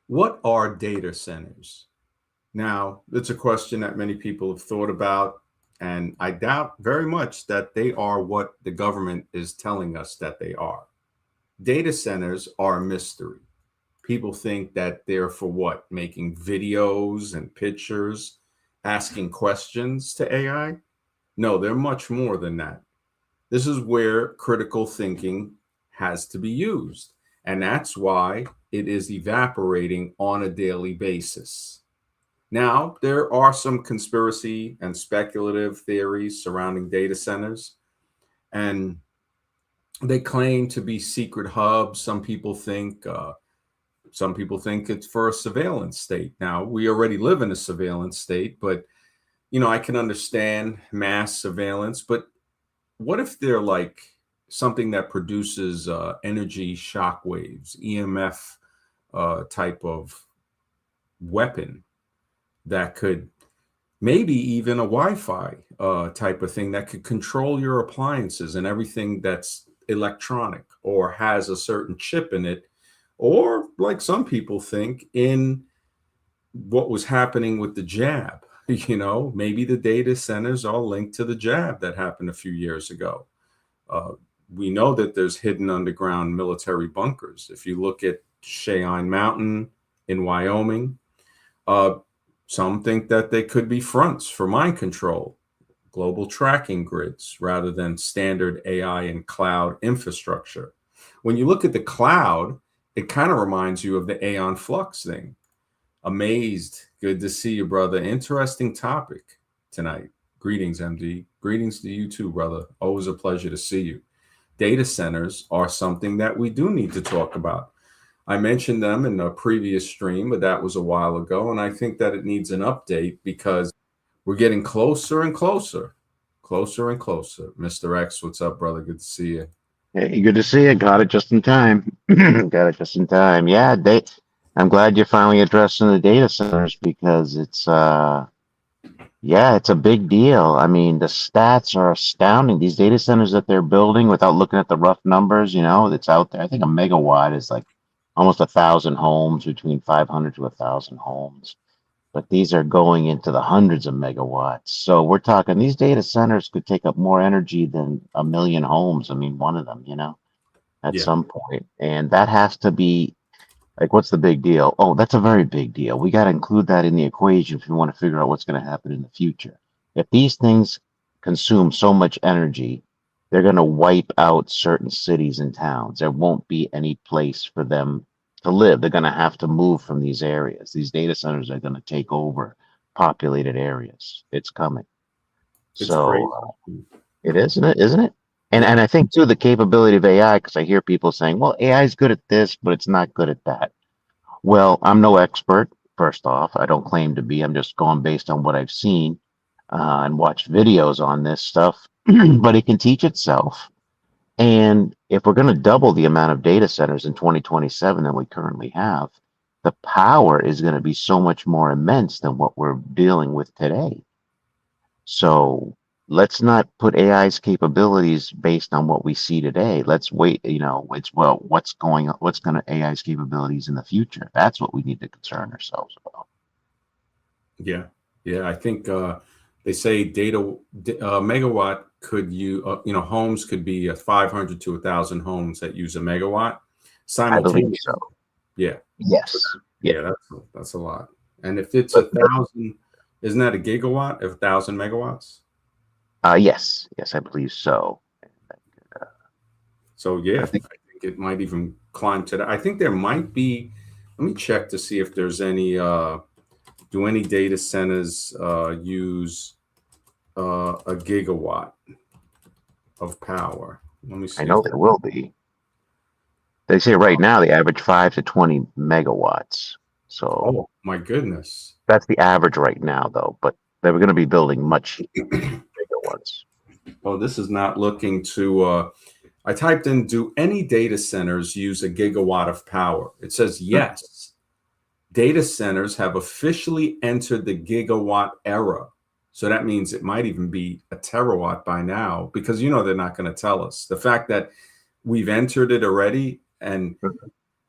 What are data centers? Now, it's a question that many people have thought about, and I doubt very much that they are what the government is telling us that they are. Data centers are a mystery. People think that they're for what? Making videos and pictures, asking questions to AI? No, they're much more than that. This is where critical thinking has to be used. And that's why it is evaporating on a daily basis. Now, there are some conspiracy and speculative theories surrounding data centers, and they claim to be secret hubs. Some people think it's for a surveillance state. Now, we already live in a surveillance state, but I can understand mass surveillance. But what if they're like something that produces energy shock waves, EMF type of weapon that could maybe even a Wi-Fi type of thing that could control your appliances and everything that's electronic or has a certain chip in it, or like some people think in what was happening with the jab. Maybe the data centers are linked to the jab that happened a few years ago. Uh, we know that there's hidden underground military bunkers. If you look at Cheyenne Mountain in Wyoming, uh, some think that they could be fronts for mind control, global tracking grids, rather than standard AI and cloud infrastructure. When you look at the cloud, it kind of reminds you of the Aeon Flux thing. Amazed. Good to see you, brother. Interesting topic tonight. Greetings, MD. Greetings to you too, brother. Always a pleasure to see you. Data centers are something that we do need to talk about. I mentioned them in a previous stream, but that was a while ago. And I think that it needs an update because we're getting closer and closer, closer and closer. Mr. X, what's up, brother? Good to see you. Hey, good to see you. Got it just in time. Got it just in time. Yeah, I'm glad you're finally addressing the data centers because yeah, it's a big deal. I mean, the stats are astounding. These data centers that they're building without looking at the rough numbers, that's out there. I think a megawatt is like almost 1,000 homes, between 500 to 1,000 homes. But these are going into the hundreds of megawatts. So we're talking these data centers could take up more energy than a million homes. I mean, one of them, at Yeah. some point. And that has to be like, what's the big deal? Oh, that's a very big deal. We got to include that in the equation if we want to figure out what's going to happen in the future. If these things consume so much energy, they're going to wipe out certain cities and towns. There won't be any place for them to live. They're going to have to move from these areas. These data centers are going to take over populated areas. It's coming. It's crazy. So it is, isn't it? Isn't it? Yeah. And I think too the capability of AI, because I hear people saying, well, AI is good at this, but it's not good at that. Well, I'm no expert, first off. I don't claim to be. I'm just going based on what I've seen and watched videos on this stuff. But it can teach itself. And if we're going to double the amount of data centers in 2027 than we currently have, the power is going to be so much more immense than what we're dealing with today. So let's not put AI's capabilities based on what we see today. Let's wait, what's going to AI's capabilities in the future? That's what we need to concern ourselves about. Yeah. Yeah. I think they say megawatt could homes could be 500 to 1,000 homes that use a megawatt I believe simultaneously. so. Yeah. Yes. Yeah. Yeah. That's a lot. And if it's 1,000, isn't that a gigawatt? If 1,000 megawatts? Yes. Yes, I believe so. So yeah, I I think think it might even climb to that. I think there might be. Let me check to see if there's any. Do any data centers use a gigawatt of power? Let me I see if know that. there will be. They say right now they average 5 to 20 megawatts. So Oh my goodness. that's the average right now, though. But they were going to be building much bigger ones. Oh, this is not looking to. I typed in, do any data centers use a gigawatt of power? It says yes. Data centers have officially entered the gigawatt era. So that means it might even be a terawatt by now, because they're not going to tell us. The fact that we've entered it already, and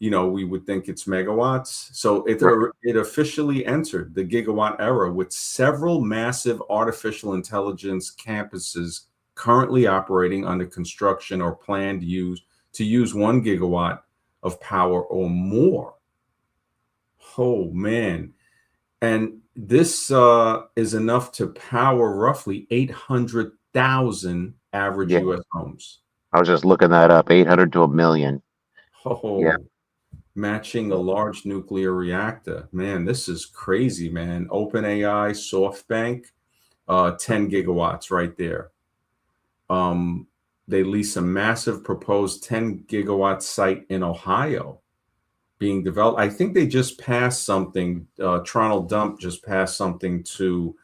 we would think it's megawatts. So Right. it officially entered the gigawatt era with several massive artificial intelligence campuses currently operating under construction or planned to use 1 gigawatt of power or more. Oh man. And this is enough to power roughly 800,000 average Yeah. US homes. I was just looking that up. 800 to a million. Yeah. Oh, matching a large nuclear reactor. Man, this is crazy, man. OpenAI, SoftBank, 10 gigawatts right there. They lease a massive proposed 10 gigawatt site in Ohio being developed. I think they just passed something. Toronto Dump just passed something to.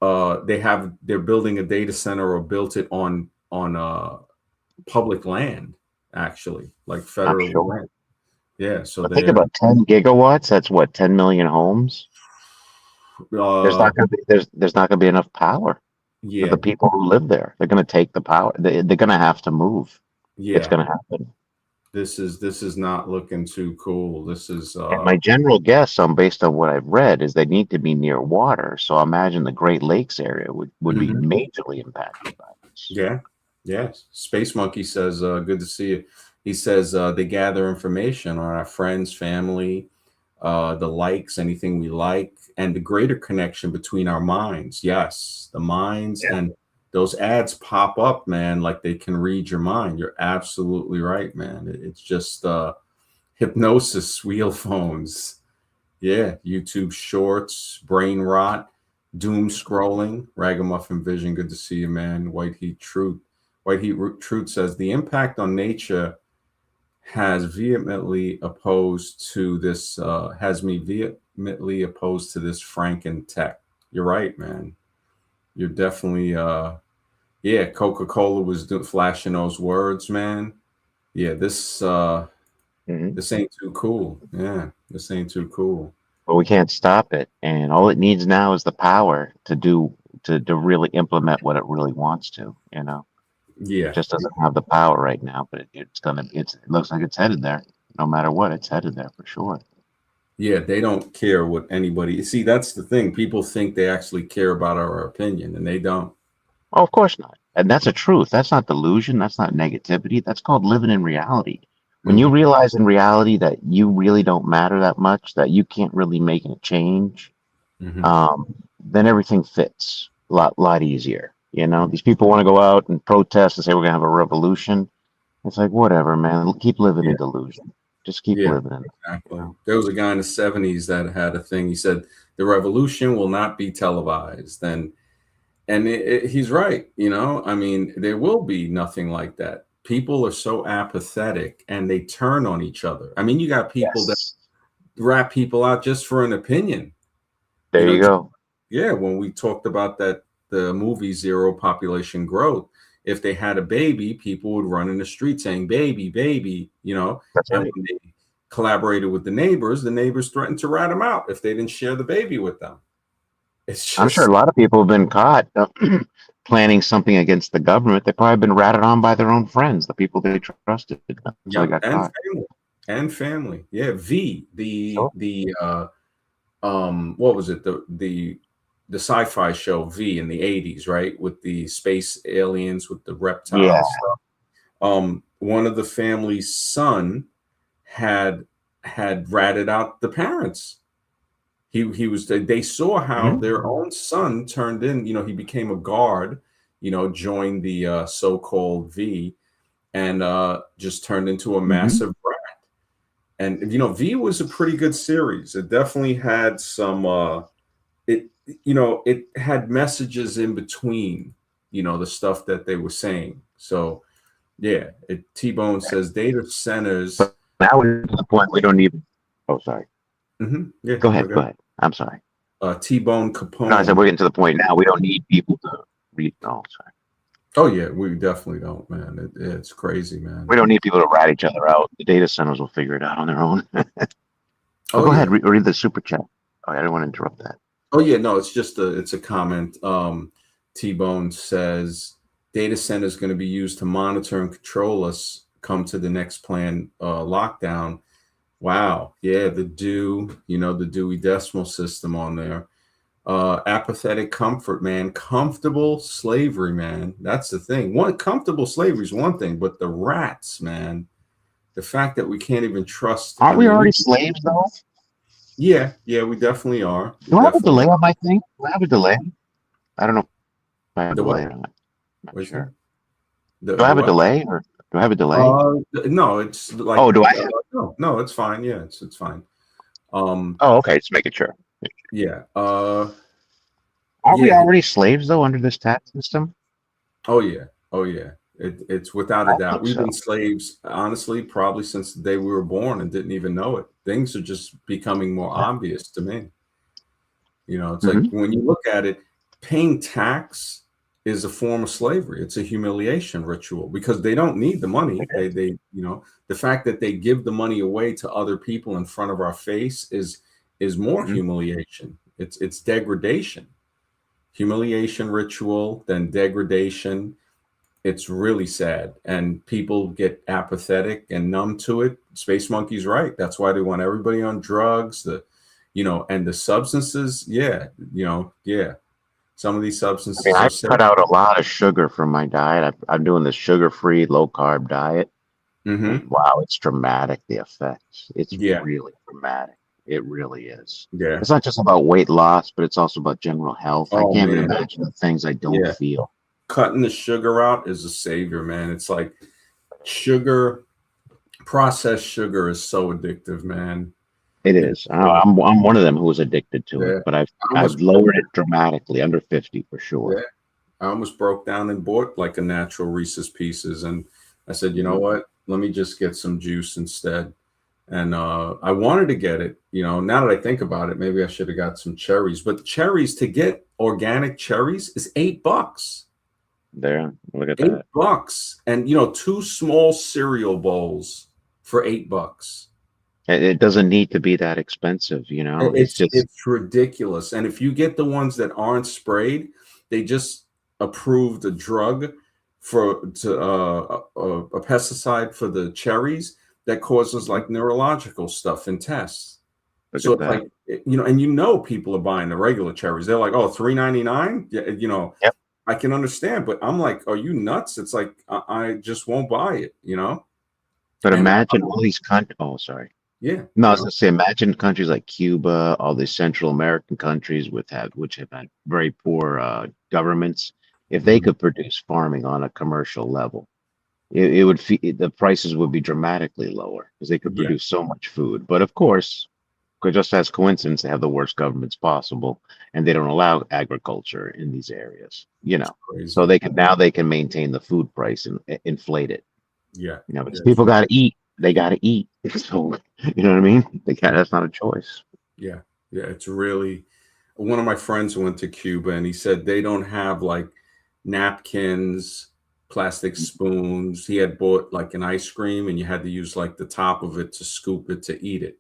They're building a data center or built it on public land, actually, like I'm federal sure. land. Yeah, so But think they're about 10 gigawatts. That's what, 10 million homes? There's uh not going to be there's not going to be enough power for the yeah, people who live there. They're going to take the power. They're going to have to move. It's yeah. going to happen. This is not looking too cool. This is And my general guess, based on what I've read, is they need to be near water. So I imagine the Great Lakes area would be mhm. majorly impacted by this. Yeah, yes. Space Monkey says, good to see you. He says they gather information on our friends, family, the likes, anything we like, and the greater connection between our minds. Yes, the minds, Yeah. and those ads pop up, man, like they can read your mind. You're absolutely right, man. It's just hypnosis, wheel phones. Yeah, YouTube shorts, brain rot, doom scrolling, ragamuffin vision. Good to see you, man. White Heat Truth. Truth says the impact on nature has vehemently opposed to this. Has me vehemently opposed to this Franken tech. You're right, man. You're definitely. Yeah, Coca-Cola was flashing those words, man. Yeah, Hmm. this ain't too cool. Yeah, this ain't too cool. But we can't stop it. And all it needs now is the power to really implement what it really wants to, It Yeah. just doesn't have the power right now, but it looks like it's headed there. No matter what, it's headed there for sure. Yeah, they don't care what anybody see. That's the thing. People think they actually care about our opinion, and they don't. Oh, of course not. And that's a truth. That's not delusion. That's not negativity. That's called living in reality. When you Hmm. realize in reality that you really don't matter that much, that you can't really make a change, Hmm. um, then everything fits a lot easier. These people want to go out and protest and say we're gonna have a revolution. It's like whatever, man. Keep living Yeah, in delusion. Just keep yeah, living in it. You exactly. know. There was a guy in the '70s that had a thing. He said the revolution will not be televised, and he's right. I mean, there will be nothing like that. People are so apathetic, and they turn on each other. I mean, you got people that Yes. rat people out just for an opinion. You There know, you go. Yeah, when we talked about the movie Zero Population Growth, if they had a baby, people would run in the street saying, baby, baby, That's and right. when they collaborated with the neighbors threatened to rat them out if they didn't share the baby with them. It's I'm sure a just, lot of people have been caught planning something against the government. They've probably been ratted on by their own friends, the people they trusted. So they yep, got and caught. family. And family. Yeah, V, Sure. what was it? The sci-fi show V in the 80s, right? With the space aliens with the Yeah. reptiles. One of the family's son had ratted out the parents. He was they saw how Mhm. their own son turned in, he became a guard, joined the so-called V, and just turned into a Mhm. massive rat. And V was a pretty good series. It definitely had some it it had messages in between, the stuff that they were saying. So yeah, T-Bone says data centers. But now we're to the point we don't even. Oh, sorry. Yeah, Go no ahead. Go good. ahead. I'm sorry. T-Bone No, I said Capone. we're getting to the point now. We don't need people to read. No, sorry. Oh yeah, we definitely don't, man. It's crazy, We man. don't need people to rat each other out. The data centers will figure it out on their own. But Oh go ahead. yeah. Read the super chat. Oh, I didn't want to interrupt that. Oh yeah, no, it's a comment. T-Bone says data center is going to be used to monitor and control us come to the next plan lockdown. Wow. Yeah, the the Dewey Decimal System on there. Apathetic comfort, man. Comfortable slavery, man. That's the thing. One comfortable slavery is one thing, but the rats, man. The fact that we can't even trust. I Aren't we mean, already slaves though? yeah, yeah, we definitely are. We Do I have a definitely delay are. on my thing? Do I have a delay? I don't know if I have a The what? delay or not. Not What is that? sure. Do I The have a what? delay or do I have a delay? No, it's like Oh, do I? no, no, it's fine. Yeah, it's fine. Um, Oh, okay. Just making sure. yeah. Aren't we Yeah. already slaves though under this tax system? Oh yeah. Oh yeah. It's without a I doubt. think We've been so. slaves, honestly, probably since the day we were born and didn't even know it. Things are just becoming more Yeah. obvious to me. It's like Hmm. when you look at it, paying tax is a form of slavery. It's a humiliation ritual because they don't need the money. It is. The fact that they give the money away to other people in front of our face is more Hmm. humiliation. It's degradation. Humiliation ritual, then degradation. It's really sad. And people get apathetic and numb to it. Space Monkey's right. That's why they want everybody on drugs, and the substances. Yeah, yeah. Some of these I mean, substances are I've safe. cut out a lot of sugar from my diet. I'm doing this sugar-free, low-carb diet, Hmm. and wow, it's dramatic, the effects. It's Yeah, really dramatic. It really is. yeah. It's not just about weight loss, but it's also about general health. I Oh can't even man, imagine the things I don't yeah. feel. Cutting the sugar out is a savior, man. It's like sugar, processed sugar is so addictive, man. It It's is. I'm one of them who was addicted to it, yeah. but I've I I've almost broke lowered it dramatically, under 50 for yeah. sure. I almost broke down and bought like a natural Reese's Pieces, and I said, you know Mhm. what? Let me just get some juice instead. And I wanted to get it. Now that I think about it, maybe I should have got some cherries. But cherries to get organic cherries is $8. There, look at that. $8, and two small cereal bowls for $8. It doesn't need to be that expensive, you know. It's It's just it's ridiculous. And if you get the ones that aren't sprayed, they just approved a drug a pesticide for the cherries that causes Mhm. like neurological stuff in tests. Look So at it's like that. and people are buying the regular cherries. They're like, oh, 3.99. Yeah, Yep. I can understand, but I'm like, are you nuts? It's like I just won't buy it. But And imagine all these countries. Oh, sorry. yeah, No, I was gonna say, imagine countries like Cuba, all these Central American countries which have had very poor governments. If they mhm, could produce farming on a commercial level, the prices would be dramatically lower because they could yeah, produce so much food. But of course, just as coincidence, they have the worst governments possible, and they don't allow agriculture in these areas. So crazy. they can maintain the food price and inflate it. Yeah, Because yeah, people got to eat. They got to eat. So you know what I mean? They can't. That's not a choice. yeah, yeah. It's really one of my friends went to Cuba and he said they don't have like napkins, plastic spoons. He had bought like an ice cream and you had to use like the top of it to scoop it to eat it.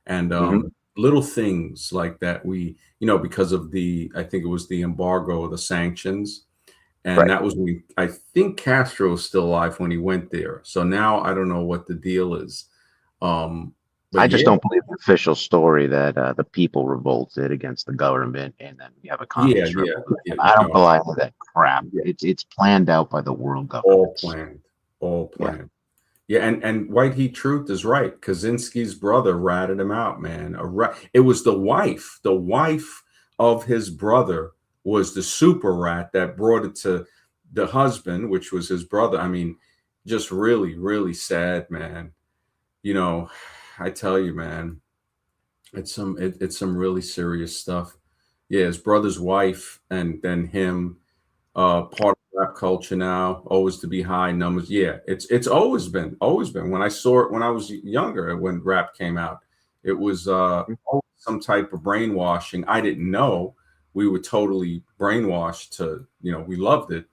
And Hmm. little things like that because of I think it was the embargo, the sanctions. And Right. that was when I think Castro was still alive when he went there. So now I don't know what the deal is. Um, but I just yeah, don't believe the official story that the people revolted against the government and then we have a yeah, communist yeah, revolution. yeah, I don't no, believe that crap. yeah, It's planned out by the world all governments. planned, all Yeah. planned. Yeah, and White Heat Truth is right. Kaczynski's brother ratted him out, man. It was the wife of his brother was the super rat that brought it to the husband, which was his brother. I mean, just really, really sad, man. You know, I tell you, man, it's some really serious stuff. Yeah, his brother's wife and then him, part of rap culture now, always to be high numbers. Yeah, it's always been. When I saw it when I was younger, when rap came out, it was always some type of brainwashing. I didn't know we were totally brainwashed we loved it.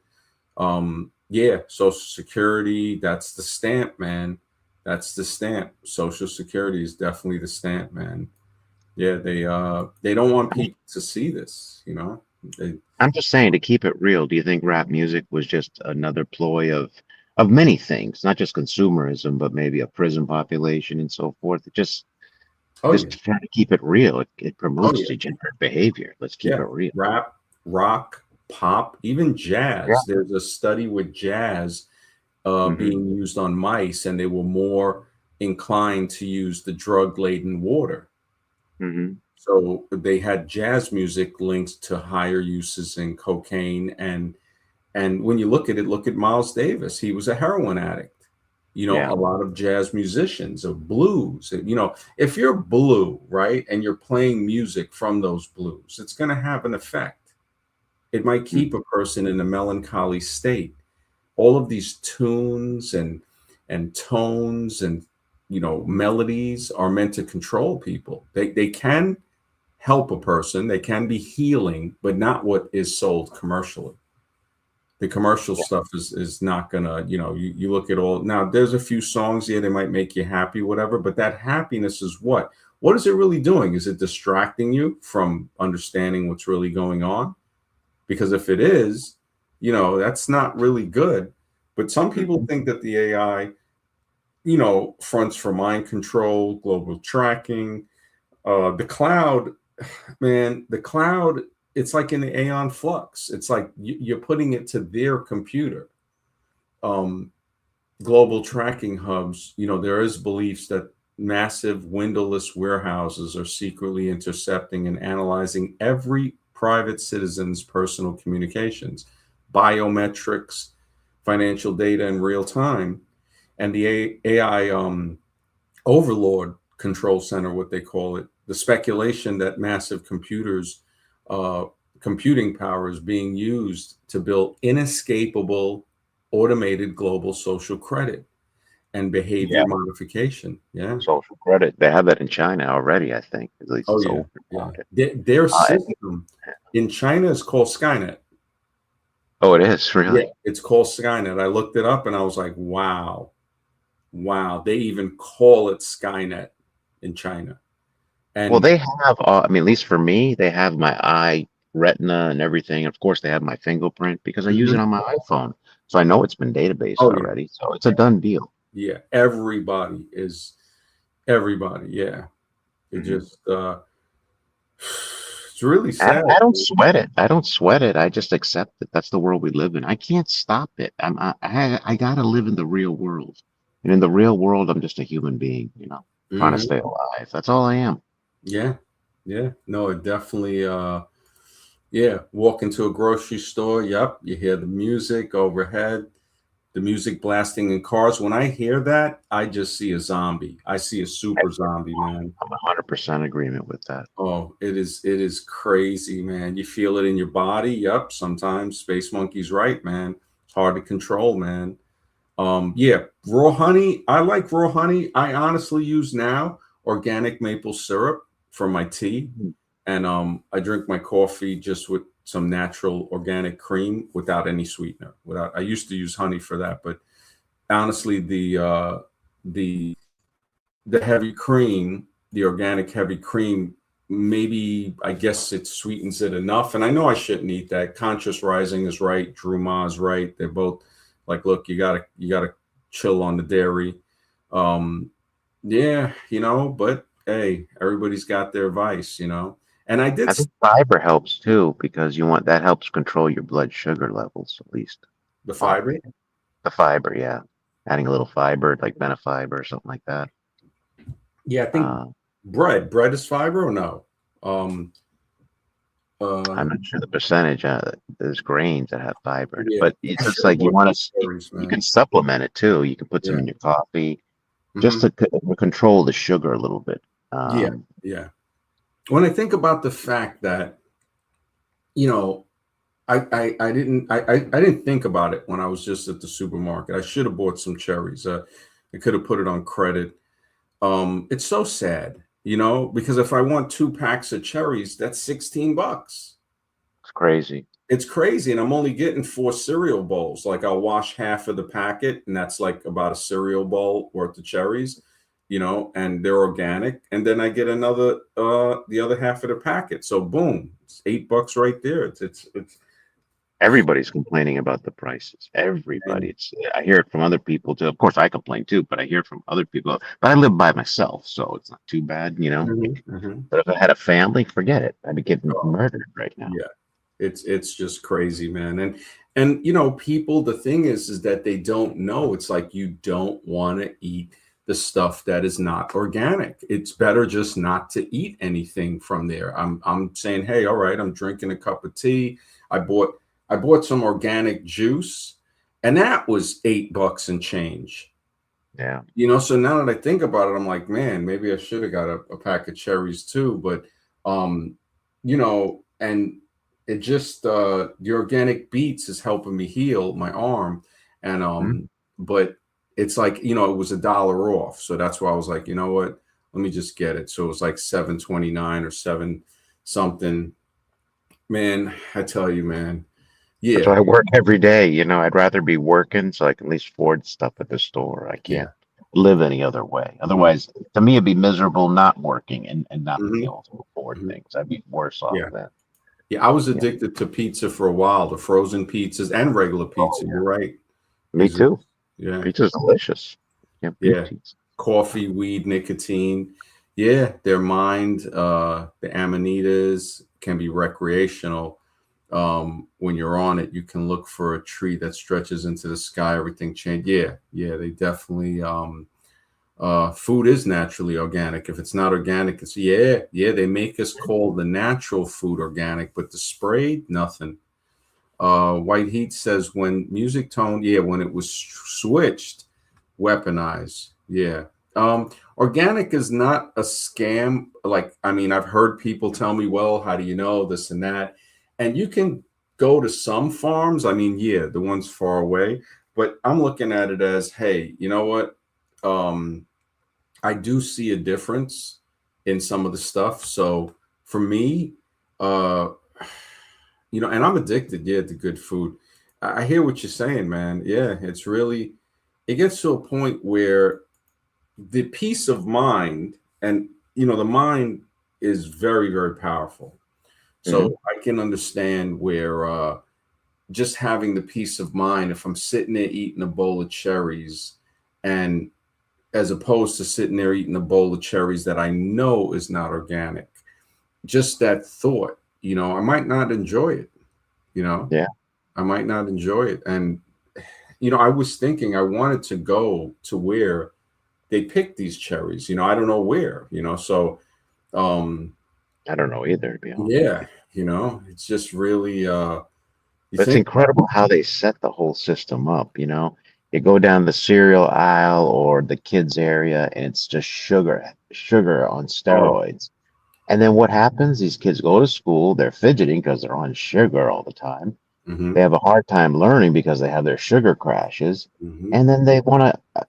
Yeah, Social Security, that's the stamp, man. That's the stamp. Social Security is definitely the stamp, man. Yeah, they don't want people to see this. They I'm just saying, to keep it real, do you think rap music was just another ploy of of many things, not just consumerism, but maybe a prison population and so forth. It Oh just yeah. trying to keep it real. It Oh promotes yeah. degenerate behavior. Let's keep Yeah. it real. Rap, rock, pop, even Yeah. jazz. There's a study with jazz Hmm. being used on mice, and they were more inclined to use the drug-laden water. Hmm. So they had jazz music linked to higher uses in cocaine. And when you look at it, look at Miles Davis. He was a heroin addict. A Yeah. lot of jazz musicians of blues. If you're blue, right, and you're playing music from those blues, it's going to have an effect. It might keep Mhm. a person in a melancholy state. All of these tunes and tones and melodies are meant to control people. They can help a person, they can be healing, but not what is sold commercially. The commercial Yeah. stuff is not gonna, you look at all. Now there's a few songs, yeah, they might make you happy, whatever, but that happiness is what is it really doing? Is it distracting you from understanding what's really going on? Because if it is, that's not really good. But some people Mhm. think that the AI, fronts for mind control, global tracking, the cloud, man, the cloud, it's like an aeon flux. It's like you're putting it to their computer. Um, Global tracking hubs, there is beliefs that massive windowless warehouses are secretly intercepting and analyzing every private citizen's personal communications, biometrics, financial data in real time. And the AI overlord control center, what they call it, the speculation that massive uh, computing power is being used to build inescapable automated global social credit and behavior Yeah. modification. Yeah. Social credit. They have that in China already, I think. At least Oh it's yeah. open Yeah. about it. Their I think, system in China is called Skynet. oh, it is Yeah, really. it's called Skynet. I looked it up and I was like, wow, wow. They even call it Skynet in China. Well, And they have, I mean, at least for me, they have my eye retina and everything. Of course, they have my fingerprint because I use it mhm. on my iPhone. So I know it's been databased Oh yeah. already. So it's a done deal. Yeah. Everybody. Yeah. It Hmm. just it's really And sad. I don't sweat it. I don't sweat it. I just accept it. That's the world we live in. I can't stop it. I gotta live in the real world. And in the real world, I'm just a human being, trying to Mhm. stay alive. That's all I am. Yeah. Yeah. No, it definitely yeah, walk into a grocery store. Yep, you hear the music overhead, the music blasting in cars. When I hear that, I just see a zombie. I see a super zombie, man. I'm 100% agreement with that. Oh, it is crazy, man. You feel it in your body. Yep, sometimes Space Monkey's right, man. It's hard to control, man. Yeah, raw honey. I like raw honey. I honestly use now organic maple syrup for my tea. Mhm. And I drink my coffee just with some natural organic cream without any sweetener. Without, I used to use honey for that, but honestly, the the heavy cream, the organic heavy cream, maybe I guess it sweetens it enough. And I know I shouldn't eat that. Conscious Rising is right. Drew Ma is right. They're both like, look, you gotta chill on the dairy. Um, yeah, but hey, everybody's got their vice. And I did I think fiber helps too because that helps control your blood sugar levels, at least the fiber. moderate it. The fiber, yeah. Adding a little fiber, like Benefiber or something like that. Yeah, I think Uh, bread is fiber or no? Um, I'm uh, not sure the percentage. There's grains that have fiber, in it, yeah, but it's I just should have like you bought want some to. cherries, You can man. supplement it too. You can put some Yeah. in your coffee just Hmm. to control the sugar a little bit. Yeah. Yeah. When I think about the fact that, you know, I didn't think about it when I was just at the supermarket. I should have bought some cherries. I could have put it on credit. It's so sad, because if I want 2 packs of cherries, that's $16. It's crazy. It's crazy, and I'm only getting 4 cereal bowls. Like I'll wash half of the packet, and that's like about a cereal bowl worth of cherries, and they're organic. And then I get the other half of the packet. So boom, it's $8 right there. It's Everybody's complaining about the prices. Everybody. And It's I hear it from other people too. Of course, I complain too, but I hear it from other people. But I live by myself, so it's not too bad, you know. mhm, mhm. But if I had a family, forget it. I'd be getting Oh, murdered right now. yeah. It's just crazy, man. And people, the thing is that they don't know. It's like you don't want to eat the stuff that is not organic. It's better just not to eat anything from there. I'm saying, hey, all right, I'm drinking a cup of tea. I bought I bought some organic juice, and that was $8 and change. Yeah. So now that I think about it, I'm like, man, maybe I should have got a pack of cherries too. But and it just the organic beets is helping me heal my arm. And Mhm. but it's like, it was $1 off. So that's why I was like, you know what? Let me just get it. So it was like 7.29 or seven something. Man, I tell you, man. That's Yeah, why I work every day. I'd rather be working so I can at least afford stuff at the store. I yeah. can't live any other way. Otherwise, to me, it'd be miserable not working and not being Hmm. able to afford Hmm. things. I'd be worse off Yeah. then. Yeah, I was Yeah. addicted to pizza for a while, the frozen pizzas and regular Oh, pizza. yeah. You're right. Me Is it? too. Yeah, Pizza's delicious. Can't beat yeah. pizza. Coffee, weed, nicotine. Yeah, their mind, the amanitas can be recreational. When you're on it, you can look for a tree that stretches into the sky. Everything change. Yeah, yeah. They definitely. Food is naturally organic. If it's not organic, it's yeah. They make us call the natural food organic, but the sprayed, nothing. White Heat says when music tone, yeah, when it was switched, weaponized, yeah. Organic is not a scam. Like, I mean, I've heard people tell me, well, how do you know this and that? And you can go to some farms. I mean, yeah, the ones far away, but I'm looking at it as, hey, you know what? Um, I do see a difference in some of the stuff. So for me, uh, and I'm addicted, yeah, to good food. I hear what you're saying, man. Yeah, it gets to a point where the peace of mind, and the mind is very, very powerful. Hmm. So I can understand where just having the peace of mind, if I'm sitting there eating a bowl of cherries, and as opposed to sitting there eating a bowl of cherries that I know is not organic, just that thought, I might not enjoy it, you know, Yeah, I might not enjoy it. And, I was thinking I wanted to go to where they pick these cherries, I don't know where, so, I don't know either, to be honest with yeah, you. it's just really, you But it's think, incredible how they set the whole system up. You go down the cereal aisle or the kids area, and it's just sugar on oh, steroids. And then what happens? These kids go to school, they're fidgeting because they're on sugar all the time. They hmm, have a hard time learning because they have their sugar crashes. hmm, And then they want to,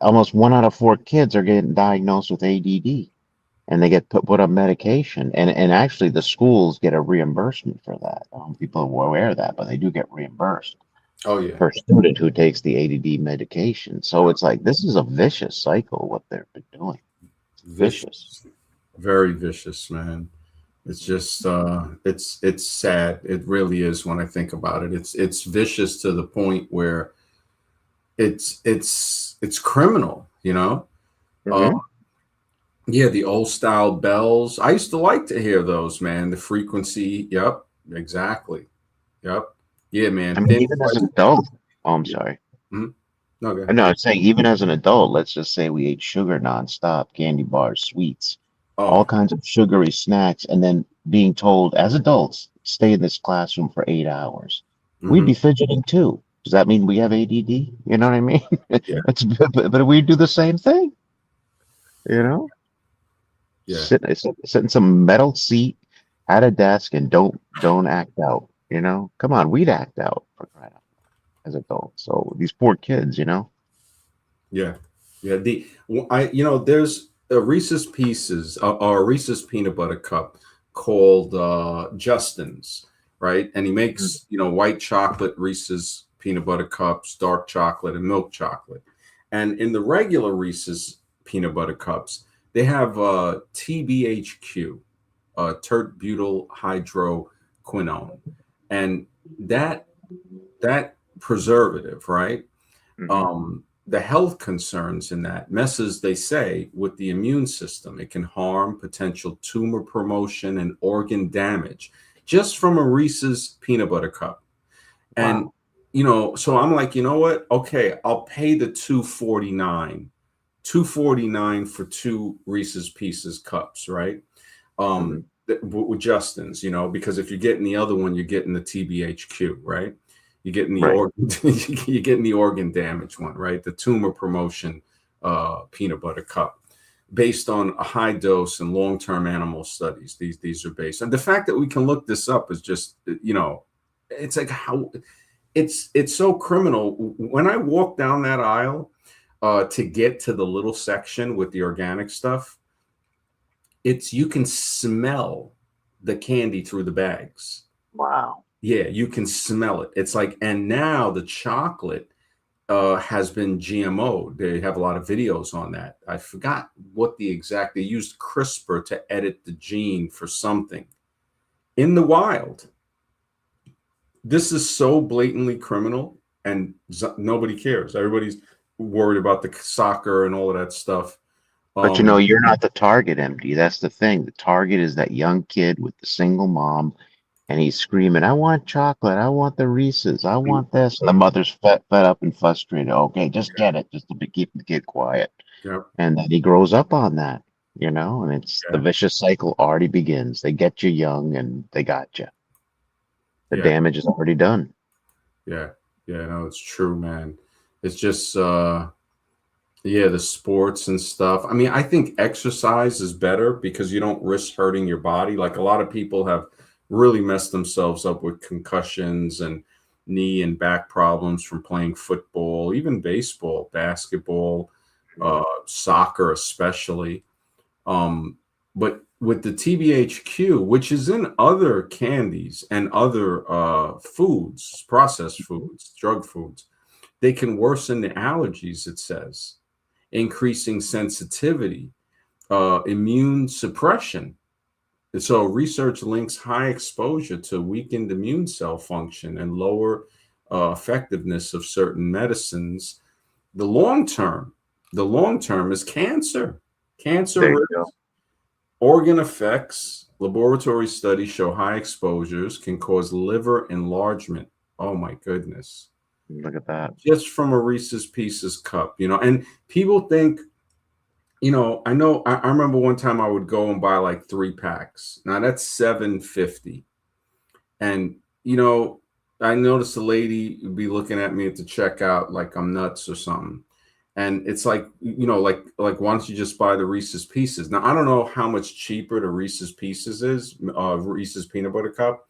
almost 1 out of 4 kids are getting diagnosed with ADD and they get put on medication. And actually, the schools get a reimbursement for that. People are aware of that, but they do get reimbursed oh yeah, per student who takes the ADD medication. So yeah, it's like this is a vicious cycle, what they've been doing. It's vicious. vicious, very vicious, man. It's just it's sad. It really is when I think about it. It's vicious to the point where it's criminal, Uh Hmm. yeah, the old style bells. I used to like to hear those, man. The frequency. Yep, exactly. Yep. Yeah, I man. mean, Thin even as an sliced. adult, oh, I'm Yeah. sorry. Mhm. Okay. No, I'm saying even as an adult, let's just say we ate sugar nonstop, candy bars, sweets, all Oh. kinds of sugary snacks, and then being told as adults, stay in this classroom for 8 hours. We'd Hmm. be fidgeting too. Does that mean we have ADD? You know what I mean? Yeah. But we do the same thing, you know? Yeah. Sit in some metal seat at a desk and don't act out. Come on, we'd act out for crying out as adults. So these poor kids. Yeah, yeah. There's a Reese's Pieces or a Reese's peanut butter cup called Justin's, right? And he makes white chocolate Reese's peanut butter cups, dark chocolate, and milk chocolate. And in the regular Reese's peanut butter cups, they have TBHQ, tert butyl hydroquinone, and that that preservative, right? Hmm. The health concerns in that messes, they say, with the immune system. It can harm potential tumor promotion and organ damage just from a Reese's peanut butter cup. And Wow. so I'm like, you know what? Okay, I'll pay the 249 for two Reese's Pieces cups, right? Hmm. With Justin's, because if you're getting the other one, you're getting the TBHQ, right? You're getting the Right. organ, you're getting the organ damage one, right? The tumor promotion peanut butter cup, based on a high dose and long-term animal studies. These are based, and the fact that we can look this up is just, it's like how it's so criminal. When I walk down that aisle to get to the little section with the organic stuff, it's you can smell the candy through the bags. Wow. Yeah, you can smell it. It's like, and now the chocolate has been GMO. They have a lot of videos on that. I forgot what they used CRISPR to edit the gene for something in the wild. This is so blatantly criminal, and nobody cares. Everybody's worried about the soccer and all of that stuff. But Um, you're not the target, MD. That's the thing. The target is that young kid with the single mom, and he's screaming, "I want chocolate! I want the Reese's! I want this!" And the mother's fed up and frustrated. Okay, just get it, just to keep the kid quiet. yeah, And then he grows up on that, and it's the yeah, vicious cycle already begins. They get you young, and they got you. The yeah. damage is already done. Yeah. Yeah, no, it's true, man. It's just yeah, the sports and stuff. I mean, I think exercise is better because you don't risk hurting your body. Like a lot of people have really messed themselves up with concussions and knee and back problems from playing football, even baseball, basketball, soccer especially. Um, but with the TBHQ, which is in other candies and other foods, processed foods, drug foods, they can worsen the allergies, it says, increasing sensitivity, immune suppression. And so research links high exposure to weakened immune cell function and lower effectiveness of certain medicines. The long term, the long term is cancer, cancer There you risk. go. Organ effects, laboratory studies show high exposures can cause liver enlargement. Oh my goodness. Look at that. Just from a Reese's Pieces cup, and people think, I remember one time I would go and buy like 3 packs. Now that's 750. And, I noticed the lady would be looking at me at the checkout like I'm nuts or something. And it's like, why don't you just buy the Reese's Pieces? Now I don't know how much cheaper the Reese's Pieces is, Reese's peanut butter cup.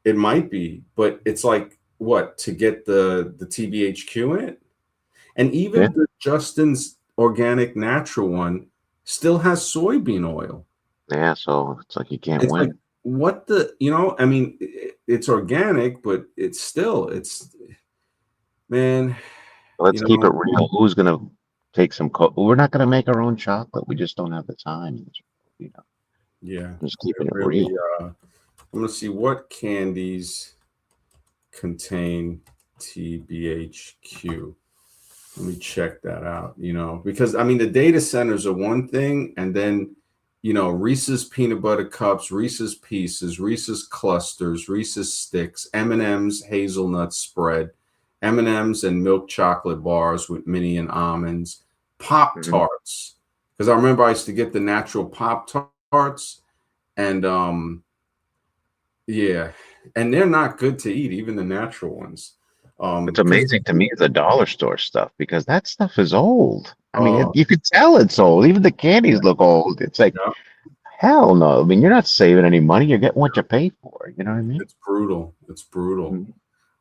It might be, but it's like what to get the TBHQ in it, and Yeah. even the Justin's organic natural one still has soybean oil. Yeah. So it's like you can't It's like win. what I mean, it's organic, but it's man, you Let's keep it know, real. Who's gonna take some? We're not gonna make our own chocolate. We just don't have the time. You know, yeah, just it keeping it really. real. I'm gonna see what candies contain TBHQ. Let me check that out, because I mean the data centers are one thing, and then Reese's peanut butter cups, Reese's Pieces, Reese's clusters, Reese's sticks, M&M's hazelnut spread, M&M's and milk chocolate bars with mini and almonds, Pop Hmm. Tarts. Because I remember I used to get the natural Pop Tarts, and yeah, and they're not good to eat, even the natural ones. It's Because amazing to me the dollar store stuff because that stuff is old. I mean, uh, you could tell it's old. Even the candies look old. It's like yeah, hell no. I mean, you're not saving any money. You're getting what you pay for. You know what I mean? it's brutal. It's brutal.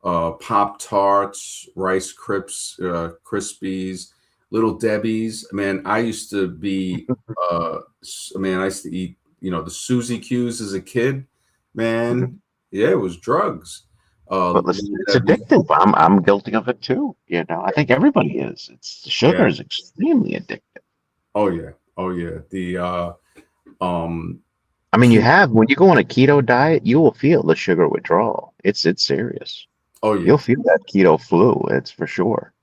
Mhm. Pop Tarts, Rice Crisps, Krispies, Little Debbie's. Man, I used to be, man, I used to eat, the Suzy Q's as a kid. Man, Mhm. yeah, it was drugs. But listen, Little it's Debbie. addictive. I'm guilty of it too. I think everybody is. It's sugar Yeah. is extremely addictive. Oh yeah. Oh yeah. The um I mean, Q. when you go on a keto diet, you will feel the sugar withdrawal. It's serious. Oh You'll yeah, feel that keto flu. It's for sure.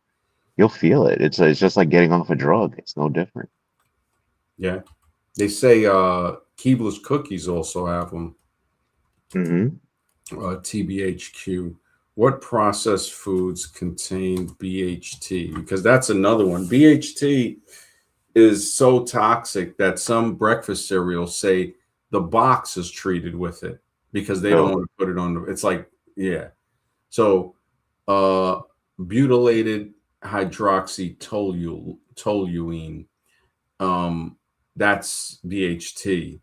You'll feel it. It's just like getting off a drug. It's no different. yeah. They say Keebler's cookies also have them. Hmm. TBHQ. What processed foods contain BHT? Because that's another one. BHT is so toxic that some breakfast cereals say the box is treated with it because they don't Really? want to put it on the. It's like, yeah. So, uh, butylated hydroxytoluene, um, that's BHT,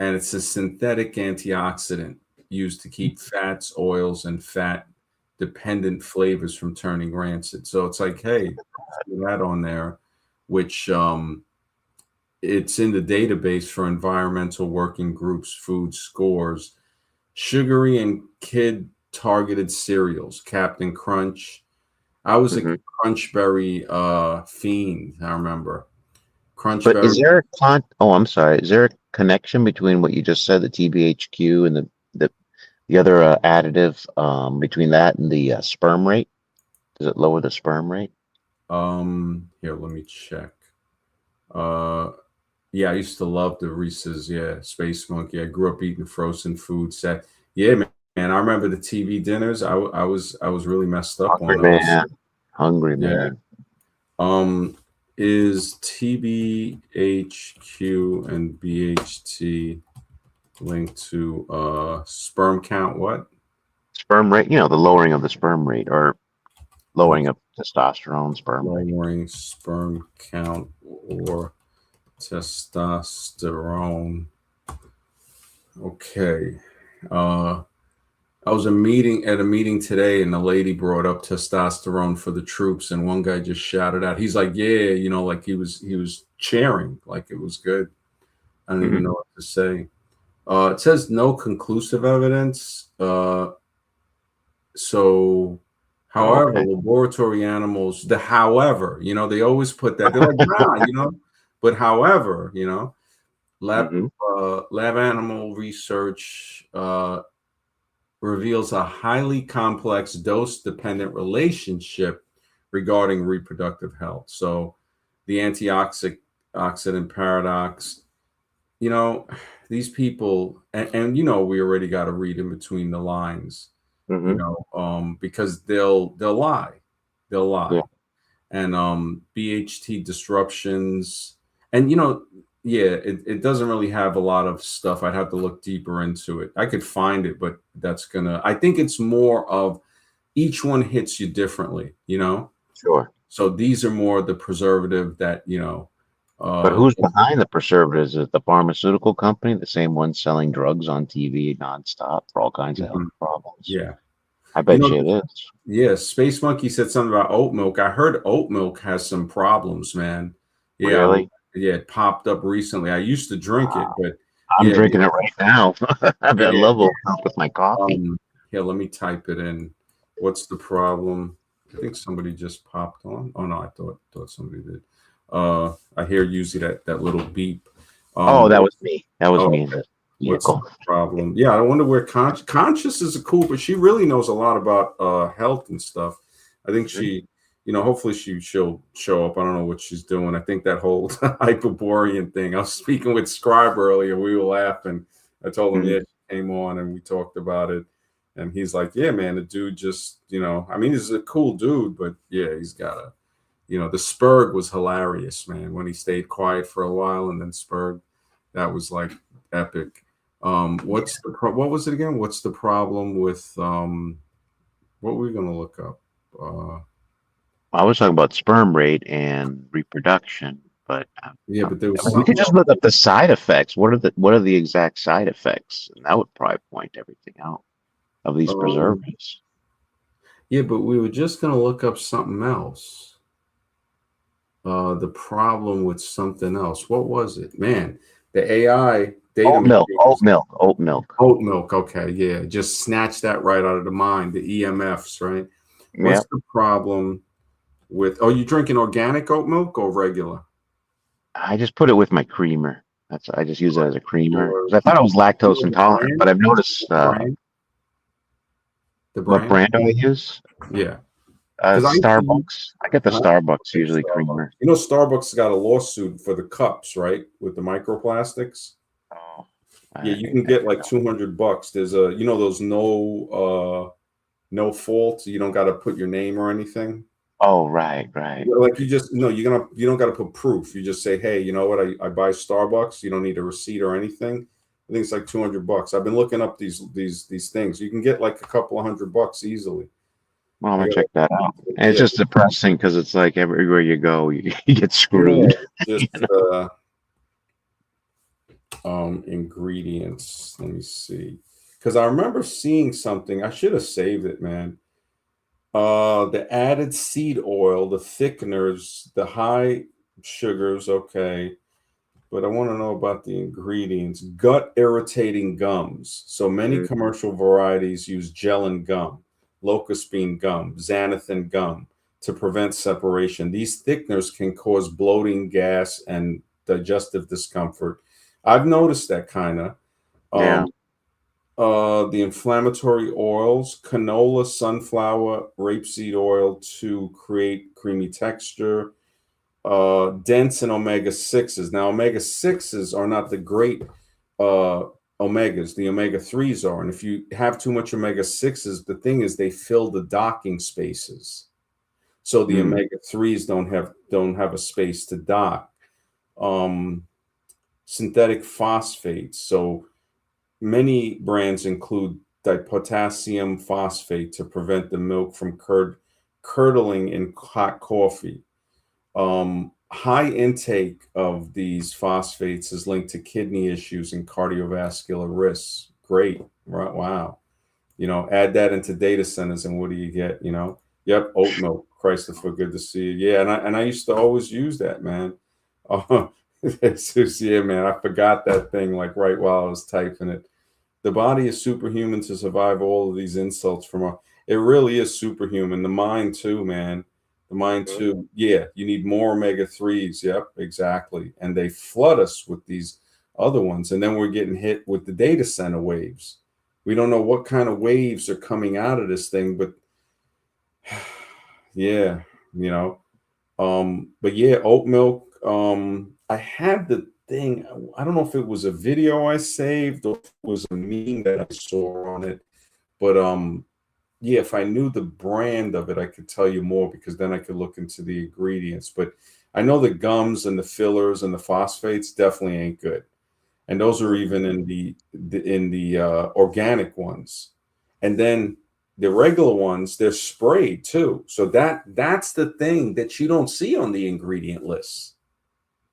and it's a synthetic antioxidant used to keep fats, oils, and fat dependent flavors from turning rancid. So it's like, hey, throw that on there, which it's in the database for environmental working groups, food scores, sugary and kid targeted cereals, Captain Crunch. I was a Hmm. Crunchberry fiend, I remember. But is Crunchberry. there a oh, I'm sorry. Is there a connection between what you just said, the TBHQ, and the other additive between that and the sperm rate? Does it lower the sperm rate? Here, let me check. Uh, yeah, I used to love the Reese's. Yeah, Space Monkey. I grew up eating frozen food. Set. Yeah, man. I remember the TV dinners. I was really messed up Hungry on those. man. Hungry Yeah. man. Um, is TBHQ and BHT linked to sperm count? What? Sperm rate, the lowering of the sperm rate or lowering of testosterone sperm rate. Lowering sperm count or testosterone. Okay. Uh, I was at a meeting today, and the lady brought up testosterone for the troops, and one guy just shouted out, he's like, "Yeah, like he was cheering, like it was good." I don't even Hmm. know what to say. It says no conclusive evidence. So, Oh, however, okay. laboratory animals, however, they always put that. They're like, nah, but however, lab Hmm. lab animal research reveals a highly complex dose-dependent relationship regarding reproductive health. So, the antioxidant paradox, you know, these people, and we already got to read in between the lines, Hmm. because they'll lie, they'll Yeah. lie, and BHT disruptions, and yeah, it doesn't really have a lot of stuff. I'd have to look deeper into it. I could find it, but I think it's more of each one hits you differently. Sure. So these are more the preservative that But uh who's behind the preservatives? Is it the pharmaceutical company, the same one selling drugs on TV nonstop for all kinds of health mhm, problems? yeah. I You bet know, you it is. yeah, Space Monkey said something about oat milk. I heard oat milk has some problems, man. Yeah, Really? yeah, it popped up recently. I used to drink it, but I'm yeah, drinking it right now. I mean, I yeah. love oat milk with my coffee. Here, let me type it in. What's the problem? I think somebody just popped on. Oh no, I thought somebody did. I hear usually that little beep. Oh, that What? was me. That was Oh, me in okay. the What's the vehicle. problem? Yeah, I wonder where Conscious is cool, but she really knows a lot about health and stuff. I think Mhm. hopefully she'll show up. I don't know what she's doing. I think that whole Hyperborean thing. I was speaking with Scribe earlier. We were laughing. I told him, Mhm. yeah, she came on and we talked about it. And he's like, yeah, man, the dude just, I mean, he's a cool dude, but yeah, he's got the Spurg was hilarious, man, when he stayed quiet for a while and then Spurg, that was like epic. What was it again? What's the problem with what were we gonna look up? Uh I was talking about sperm rate and reproduction, but yeah, but there I was mean, we could something just else. look up the side effects. What are the exact side effects? And that would probably point everything out of these Um preservatives. yeah, but we were just gonna look up something else. The problem with something else. What was it? Man, the AI data Oat milk, oat machines. milk, oat milk. Oat milk. Okay, yeah. Just snatch that right out of the mind. The EMFs, right? Yeah, What's the problem with? Oh, you drinking organic oat milk or regular? I just put it with my creamer. I just use it as a creamer Or because I thought I was lactose the intolerant, brand? but I've noticed. The brand? The What brand? brand do I use? Yeah. Because I used to use, Starbucks. I get the Starbucks, yeah, usually Starbucks. creamer. You know, Starbucks got a lawsuit for the cups, right? With the microplastics. Oh, Yeah, I, you can I, get like $200. There's those no fault. You don't got to put your name or anything. oh, right, right. Yeah, like you just no, you don't got to put proof. You just say, hey, you know what? I buy Starbucks. You don't need a receipt or anything. I think it's like $200. I've been looking up these things. You can get like a couple of $100 easily. Well, I'm I gonna got check that out. And it's yeah, just depressing because it's like everywhere you go, you get yeah. screwed. Just You know? ingredients. Let me see, because I remember seeing something. I should have saved it, man. The added seed oil, the thickeners, the high sugars. Okay. But I want to know about the ingredients. Gut irritating gums. So many Mm, commercial varieties use gellan gum, locust bean gum, xanthan gum to prevent separation. These thickeners can cause bloating, gas, and digestive discomfort. I've noticed that kind of. yeah, Um, the inflammatory oils, canola, sunflower, rapeseed oil to create creamy texture, dense in omega 6s. Now, omega 6s are not the great uh, omegas, the omega 3s are. And if you have too much omega 6s, the thing is they fill the docking spaces. So the mm, omega 3s don't have a space to dock. Um, Synthetic phosphates. So many brands include dipotassium phosphate to prevent the milk from curdling in hot coffee. High intake of these phosphates is linked to kidney issues and cardiovascular risks. Great. Right. Wow. Add that into data centers and what do you get? Yep, oat milk. Christopher, good to see you. Yeah, and I used to always use that, man. Oh, it's just, yeah, man. I forgot that thing like right while I was typing it. The body is superhuman to survive all of these insults from our. It really is superhuman. The mind too, man. The mind mm. too. Yeah, you need more omega 3s. Yep, exactly. And they flood us with these other ones. And then we're getting hit with the data center waves. We don't know what kind of waves are coming out of this thing, but yeah, you know. But yeah, oat milk. I had the thing. I don't know if it was a video I saved or if it was a meme that I saw on it. But yeah, if I knew the brand of it, I could tell you more because then I could look into the ingredients. But I know the gums and the fillers and the phosphates definitely ain't good, and those are even in the organic ones. And then the regular ones, they're sprayed too. So that's the thing that you don't see on the ingredient list.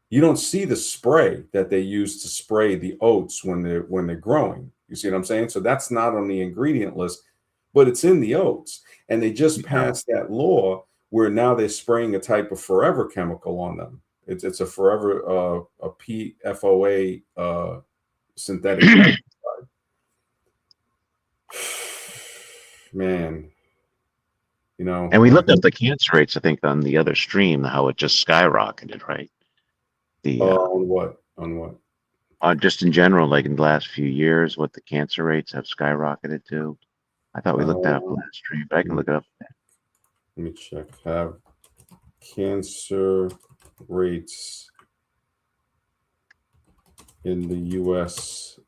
You don't see the spray that they use to spray the oats when they're growing. You see what I'm saying? So that's not on the ingredient list, but it's in the oats. And they just Yeah. passed that law where now they're spraying a type of forever chemical on them. It's a forever a PFOA synthetic pesticide. Man, And we I looked up hope the cancer rates, I think, on the other stream, how it just skyrocketed, right? The on what? just in general, like in the last few years, what the cancer rates have skyrocketed to. I thought we looked that up Uh, last stream, but I can let look it up. me check. Have cancer rates in the U.S.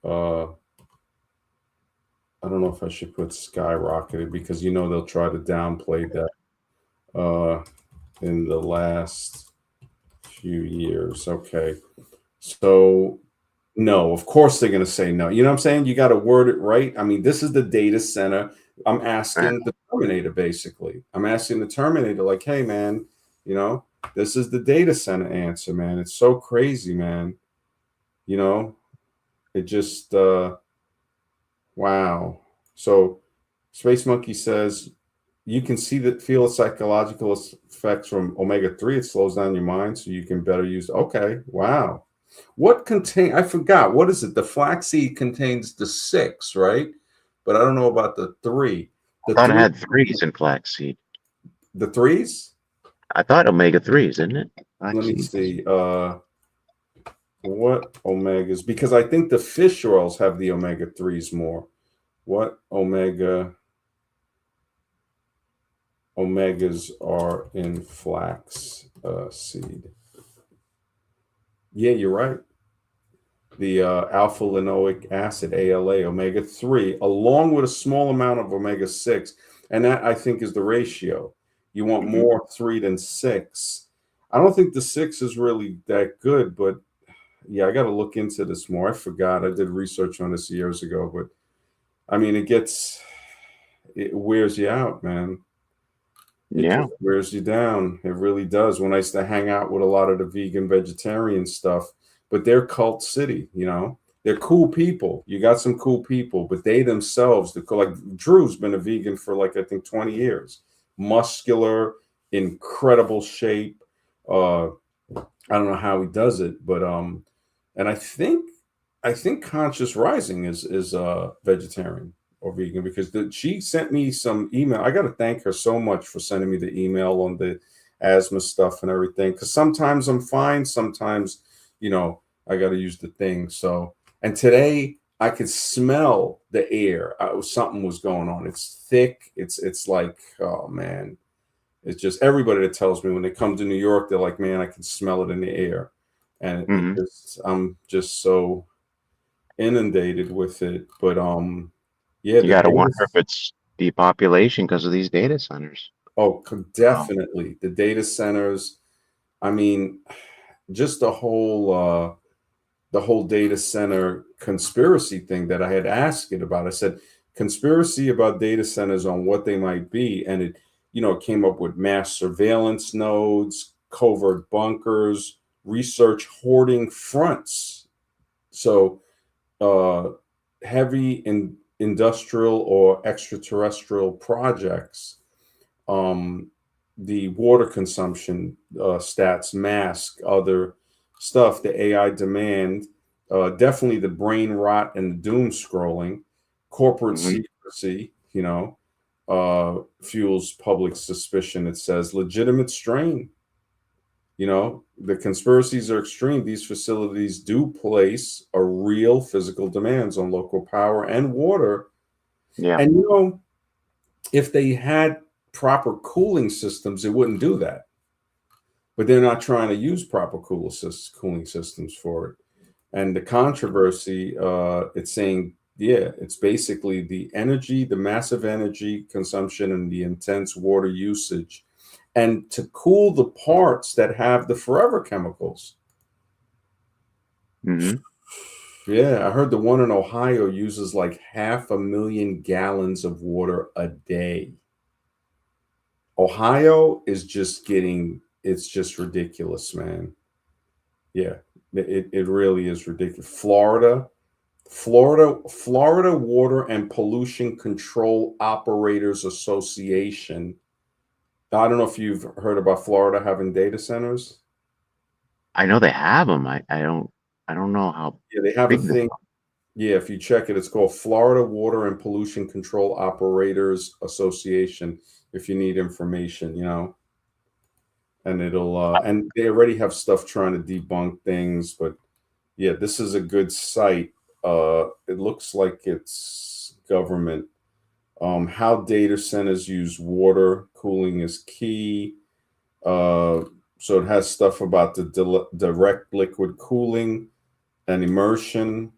I don't know if I should put skyrocketed because they'll try to downplay that uh, in the last few years. Okay, so no, of course they're going to say no. You know what I'm saying? You got to word it right. I mean, this is the data center. I'm Right. asking the Terminator basically. I'm asking the Terminator, like, hey, man, you know, this is the data center answer, man. It's so crazy, man. You know, it just, wow. So Space Monkey says you can feel the psychological effects from omega 3. It slows down your mind so you can better use. Okay, wow. I forgot. What is it? The flaxseed contains the 6, right? But I don't know about the 3. I The thought it 3, had threes in flaxseed. the 3s? I thought omega threes, isn't it? Let me Flaxseed. see. What omegas? Because I think the fish oils have the omega 3s more. What omega omegas are in flax seed. Yeah, you're right. The alpha linoleic acid, ALA, omega 3, along with a small amount of omega 6. And that, I think, is the ratio. You want Hmm. more 3 than 6. I don't think the 6 is really that good, but yeah, I got to look into this more. I forgot. I did research on this years ago, but I mean, it wears you out, man. It Yeah. just wears you down. It really does. When I used to hang out with a lot of the vegan vegetarian stuff, but they're cult city, you know. They're cool people. You got some cool people, but they themselves, like Drew's been a vegan for like I think 20 years. Muscular, incredible shape. I don't know how he does it, but and I think Conscious Rising is vegetarian or vegan because she sent me some email. I got to thank her so much for sending me the email on the asthma stuff and everything. Because sometimes I'm fine, sometimes I got to use the thing. So and today I could smell the air. Something was going on. It's thick. It's like, oh man, it's just everybody that tells me when they come to New York, they're like, man, I can smell it in the air, and Hmm. I'm just so inundated with it. But yeah, You the got to data. wonder if it's depopulation because of these data centers. Oh, Oh. definitely the data centers. I mean, just the whole data center conspiracy thing that I had asked it about. I said conspiracy about data centers on what they might be, and it came up with mass surveillance nodes, covert bunkers, research hoarding fronts. So uh, heavy industrial or extraterrestrial projects, um, the water consumption stats mask other stuff, the AI demand, definitely the brain rot and the doom scrolling, corporate Hmm. secrecy, fuels public suspicion. It says legitimate strain. The conspiracies are extreme. These facilities do place a real physical demands on local power and water. Yeah. And if they had proper cooling systems, it wouldn't do that. But they're not trying to use proper cooling systems for it. And the controversy, it's saying, yeah, it's basically the massive energy consumption and the intense water usage, and to cool the parts that have the forever chemicals. Hmm. Yeah, I heard the one in Ohio uses like 500,000 gallons of water a day. Ohio is it's just ridiculous, man. Yeah, it really is ridiculous. Florida Water and Pollution Control Operators Association. I don't know if you've heard about Florida having data centers. I know they have them. I don't know how Yeah, they have a big they thing. are. Yeah, if you check it, it's called Florida Water and Pollution Control Operators Association. If you need information. And and they already have stuff trying to debunk things, but yeah, this is a good site. It looks like it's government. How data centers use water cooling is key. Uh, so it has stuff about the direct liquid cooling and immersion,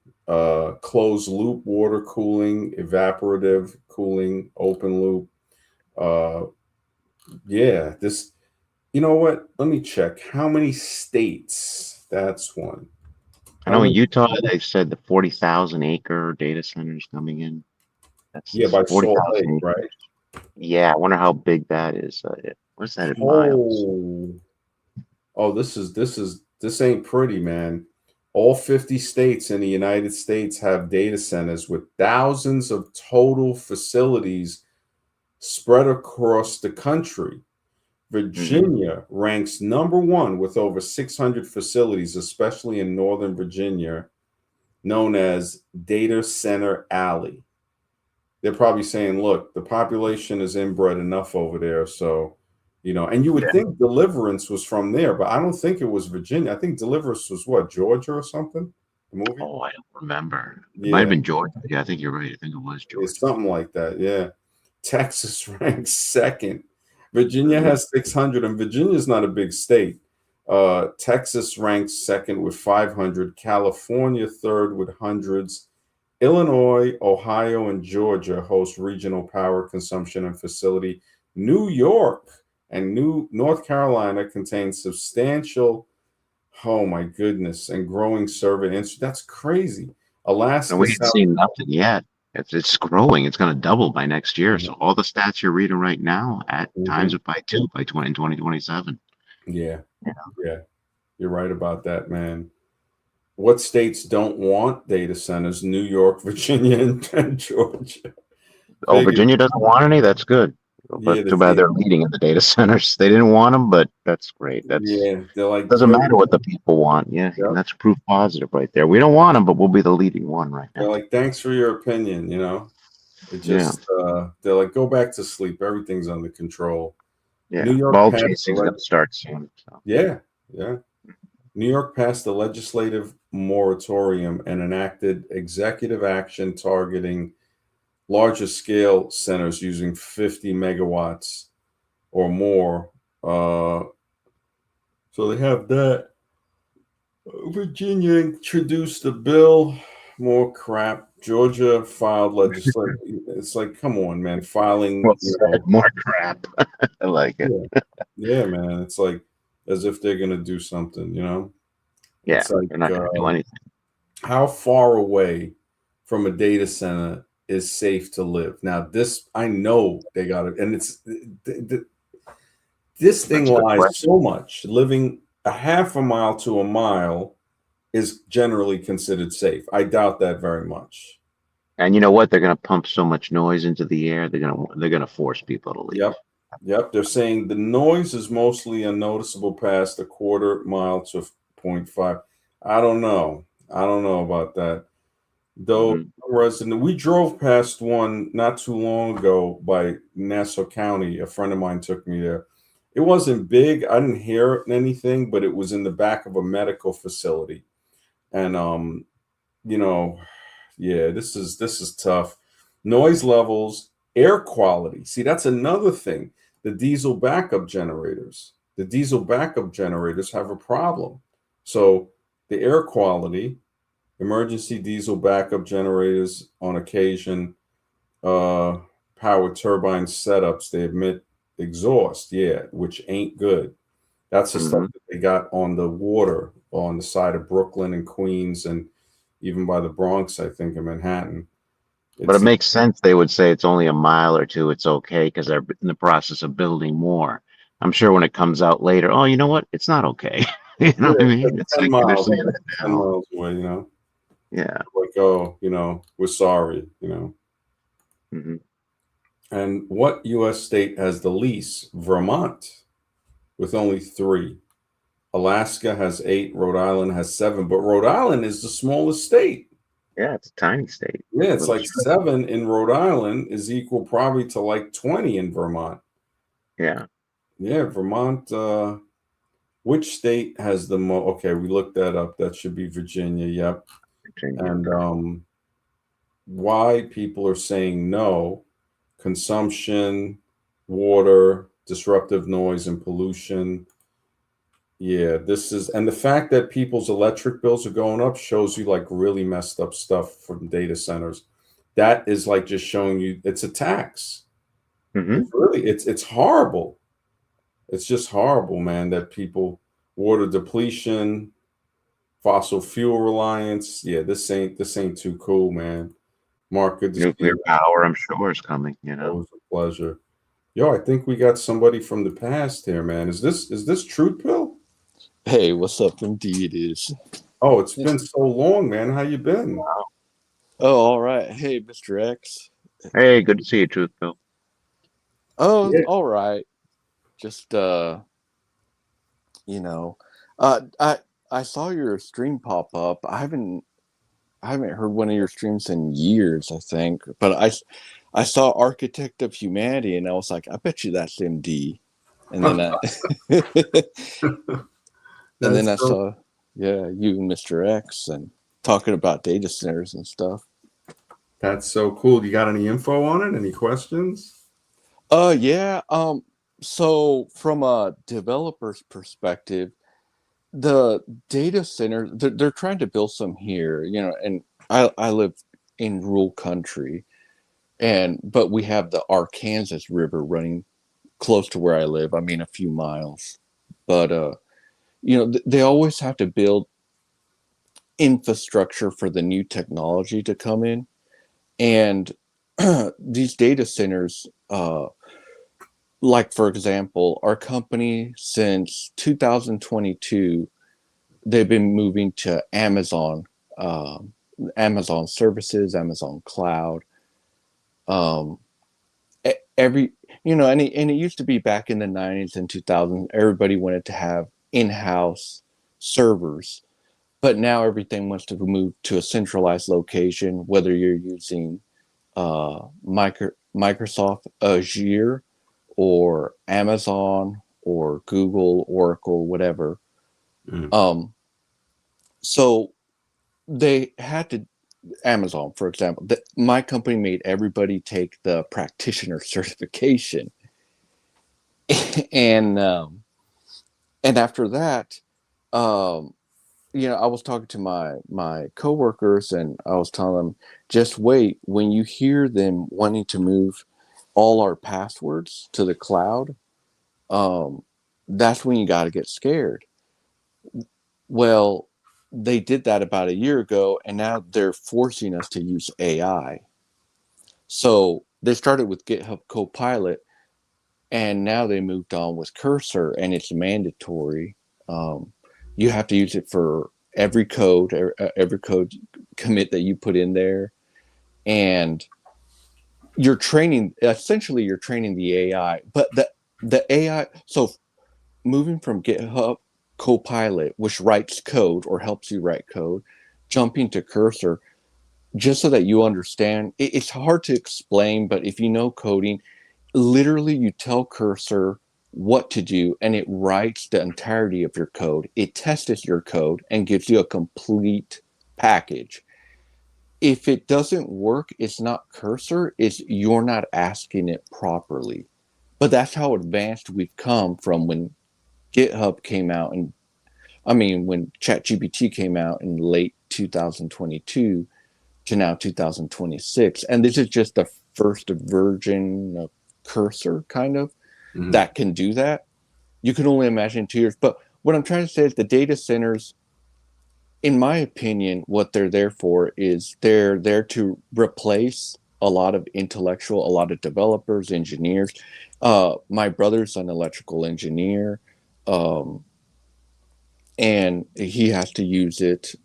closed loop water cooling, evaporative cooling, open loop. Uh, yeah, this. You know what? Let me check. How many states? That's one. I How know in many? Utah they said the 40,000 acre data centers coming in. That's Yeah, just by Salt 40,000 Lake, acres. right? Yeah, I wonder how big that is. What's that in miles? Oh, oh, this ain't pretty, man. All 50 states in the United States have data centers with thousands of total facilities spread across the country. Hmm. Virginia ranks number one with over 600 facilities, especially in Northern Virginia, known as Data Center Alley. They're probably saying, look, the population is inbred enough over there. So, and you would Yeah. think Deliverance was from there, but I don't think it was Virginia. I think Deliverance was what, Georgia or something? The movie? Oh, I don't remember. It might have Yeah, been Georgia. Yeah, I think you're right. I think it was it's Georgia. something like that. Yeah. Texas ranks second Virginia has 600, and Virginia's not a big state. Texas ranks second with 500. California third with hundreds. Illinois, Ohio, and Georgia host regional power consumption and facility. New York and New North Carolina contain substantial, oh my goodness, and growing survey instruments. That's crazy. And Alaska, we ain't South. seen nothing yet. It's growing. It's going to double by next year. Mhm, So all the stats you're reading right now at times mhm. it by two by 2027. Yeah, Yeah. yeah, you're right about that, man. What states don't want data centers? New York, Virginia, and Georgia. Oh, Figure, Virginia doesn't want any. That's good. yeah, But too bad they're leading in the data centers. They didn't want them, but that's great. That's yeah, they're like, doesn't yo, matter what the people want. Yeah, and yep. that's proof positive right there. We don't want them, but we'll be the leading one right They're now. like, thanks for your opinion. It Yeah, just, they're like, go back to sleep. Everything's under control. New yeah. York Ball passed the chasing is going to start soon. So. yeah, yeah. New York passed a legislative moratorium and enacted executive action targeting larger scale centers using 50 megawatts or more. So they have that. Virginia introduced a bill. More crap. Georgia filed legislation. It's like, come on, man. Well Filing, said. More crap. I like it. yeah, yeah, man. It's like as if they're gonna do something. Yeah, It's like, they're not going to do anything. how far away from a data center is safe to live? Now, this I know they got it, and this thing That's a good lies question. so much. Living a half a mile to a mile is generally considered safe. I doubt that very much. And you know what? They're going to pump so much noise into the air. They're going to force people to leave. Yep. Yep. They're saying the noise is mostly unnoticeable past a quarter mile to zero point 0.5. I don't know. I don't know about that. Though Hmm. resident, we drove past one not too long ago by Nassau County. A friend of mine took me there. It wasn't big. I didn't hear anything, but it was in the back of a medical facility. And you know, yeah, this is tough. Noise levels, air quality. See, that's another thing. The diesel backup generators. The diesel backup generators have a problem. So the air quality, emergency diesel backup generators on occasion, uh, power turbine setups, they emit exhaust, yeah, which ain't good. That's the stuff Hmm. that they got on the water on the side of Brooklyn and Queens and even by the Bronx, I think, in Manhattan. But it It's makes sense. They would say it's only a mile or two. It's okay because they're in the process of building more. I'm sure when it comes out later, oh, you know what? It's not okay. You know yeah, what I it's mean? like It's 10 like they're miles, saying it 10 now. miles away. Yeah. Like, oh, we're sorry. Hmm. And what US state has the least? Vermont, with only three. Alaska has eight. Rhode Island has seven. But Rhode Island is the smallest state. Yeah, it's a tiny state. Yeah, it's Little like strip. seven in Rhode Island is equal probably to like 20 in Vermont. Yeah. Yeah, Vermont. Which state has the most? Okay, we looked that up. That should be Virginia. Yep. Virginia. And why people are saying no: consumption, water, disruptive noise, and pollution. Yeah, this is, and the fact that people's electric bills are going up shows you like really messed up stuff from data centers. That is like just showing you it's a tax. Hmm. It's horrible. It's just horrible, man, that people water depletion, fossil fuel reliance. Yeah, this ain't too cool, man. Mark, good to see Nuclear you. power, I'm sure, is coming, you know. Always a pleasure. Yo, I think we got somebody from the past here, man. Is this Truth Pill? Hey, what's up? Indeed is. Oh, it's been so long, man. How you been? Oh, all right. Hey, Mr. X. Hey, good to see you, Truth Bill. Oh, Yeah. all right. Just you know, I saw your stream pop up. I haven't heard one of your streams in years, I think. But I saw Architect of Humanity, and I was like, I bet you that's MD. And then I and then That's I so saw, yeah, you and Mr. X and talking about data centers and stuff. that's so cool. You got any info on it? Any questions? Yeah. So from a developer's perspective, the data center, they're trying to build some here, and I live in rural country, but we have the Arkansas River running close to where I live. I mean, a few miles, but they always have to build infrastructure for the new technology to come in, and these data centers, like for example, our company since 2022, they've been moving to Amazon, Amazon services, Amazon cloud. Um, every and it used to be back in the 90s and 2000s, everybody wanted to have in-house servers, but now everything wants to move to a centralized location, whether you're using Microsoft Azure or Amazon or Google, Oracle, whatever. Mm. So they had to, Amazon, for example, my company made everybody take the practitioner certification, and after that, um, I was talking to my coworkers, and I was telling them, just wait. When you hear them wanting to move all our passwords to the cloud, um, that's when you got to get scared. Well, they did that about a year ago, and now they're forcing us to use AI. So they started with GitHub Copilot, and now they moved on with Cursor, and it's mandatory. Um, you have to use it for every code commit that you put in there, and you're training the AI. But the AI, so moving from GitHub Copilot, which writes code or helps you write code, jumping to Cursor, just so that you understand, it's hard to explain, but if you know coding, literally you tell Cursor what to do and it writes the entirety of your code. It tests your code and gives you a complete package. If it doesn't work, it's not Cursor, it's you're not asking it properly. But that's how advanced we've come from when GitHub came out, and I mean when ChatGPT came out in late 2022 to now 2026. And this is just the first version of Cursor, kind of, Mhm. that can do that. You can only imagine 2 years. But what I'm trying to say is the data centers, in my opinion, what they're there for is they're there to replace a lot of a lot of developers, engineers. My brother's an electrical engineer, um, and he has to use it.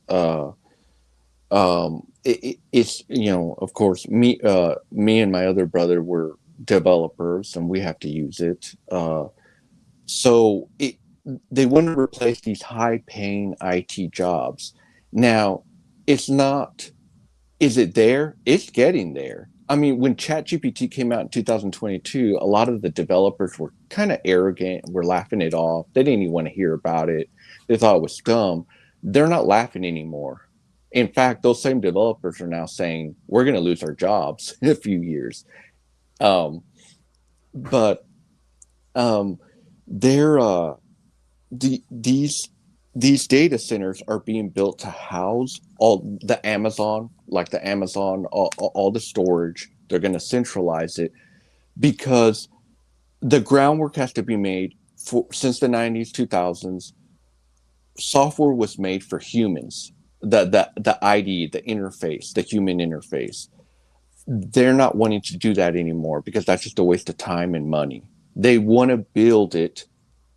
It's of course, me and my other brother were developers, and we have to use it. So they want to replace these high paying IT jobs. Now, it's not, is it there? It's getting there. I mean, when ChatGPT came out in 2022, a lot of the developers were kind of arrogant, were laughing it off. They didn't even want to hear about it. They thought it was dumb. They're not laughing anymore. In fact, those same developers are now saying, we're going to lose our jobs in a few years. Um, but um, they're these data centers are being built to house all the Amazon, like the Amazon, all the storage. They're going to centralize it because the groundwork has to be made for, since the 90s, 2000s. Software was made for humans. The ID, the interface, the human interface. They're not wanting to do that anymore because that's just a waste of time and money. They want to build it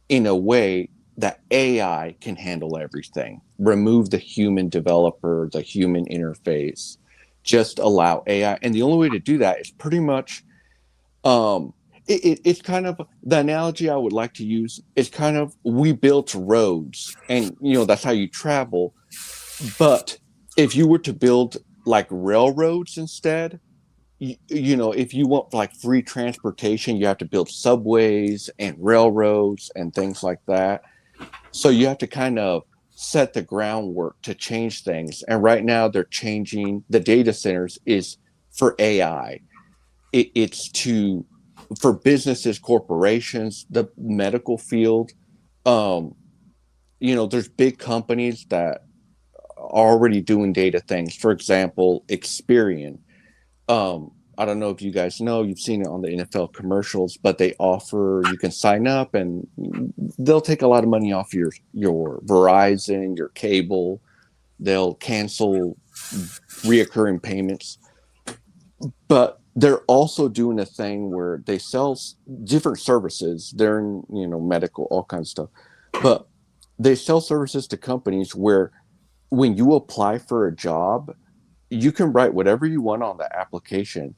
in a way that AI can handle everything. Remove the human developer, the human interface, just allow AI. And the only way to do that is pretty much, it's kind of the analogy I would like to use is kind of, we built roads, and that's how you travel. But if you were to build like railroads instead, if you want like free transportation, you have to build subways and railroads and things like that. So you have to kind of set the groundwork to change things. And right now they're changing the data centers is for AI. It's to for businesses, corporations, the medical field. Um, there's big companies that are already doing data things. For example, Experian. I don't know if you guys know, you've seen it on the NFL commercials, but they offer, you can sign up and they'll take a lot of money off your Verizon, your cable. They'll cancel reoccurring payments. But they're also doing a thing where they sell different services. They're in, medical, all kinds of stuff. But they sell services to companies where when you apply for a job, you can write whatever you want on the application.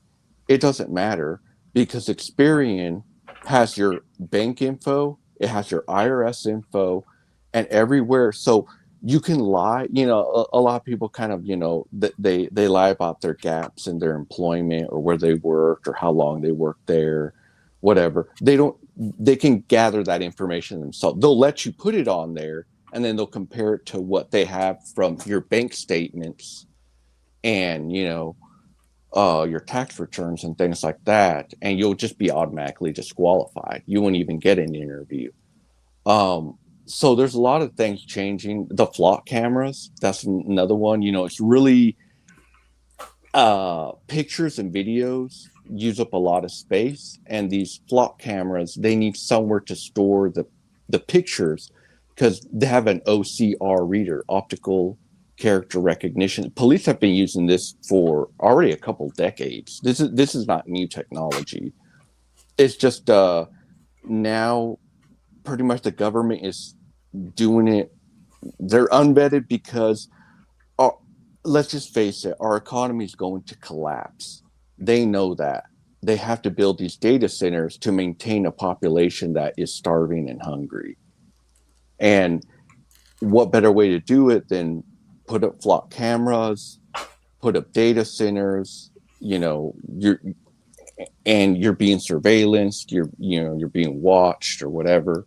It doesn't matter because Experian has your bank info, it has your IRS info, and everywhere. So you can lie. A lot of people kind of, they lie about their gaps in their employment or where they worked or how long they worked there, whatever. They can gather that information themselves. They'll let you put it on there and then they'll compare it to what they have from your bank statements and your tax returns and things like that, and you'll just be automatically disqualified. You won't even get an interview. So there's a lot of things changing. The flock cameras, that's another one. It's really pictures and videos use up a lot of space, and these flock cameras, they need somewhere to store the pictures because they have an OCR reader, optical character recognition. Police have been using this for already a couple decades. This is not new technology. It's just now pretty much the government is doing it. They're unvetted because let's just face it, our economy is going to collapse. They know that. They have to build these data centers to maintain a population that is starving and hungry. And what better way to do it than put up flock cameras, put up data centers, you're being surveillanced, you're being watched or whatever.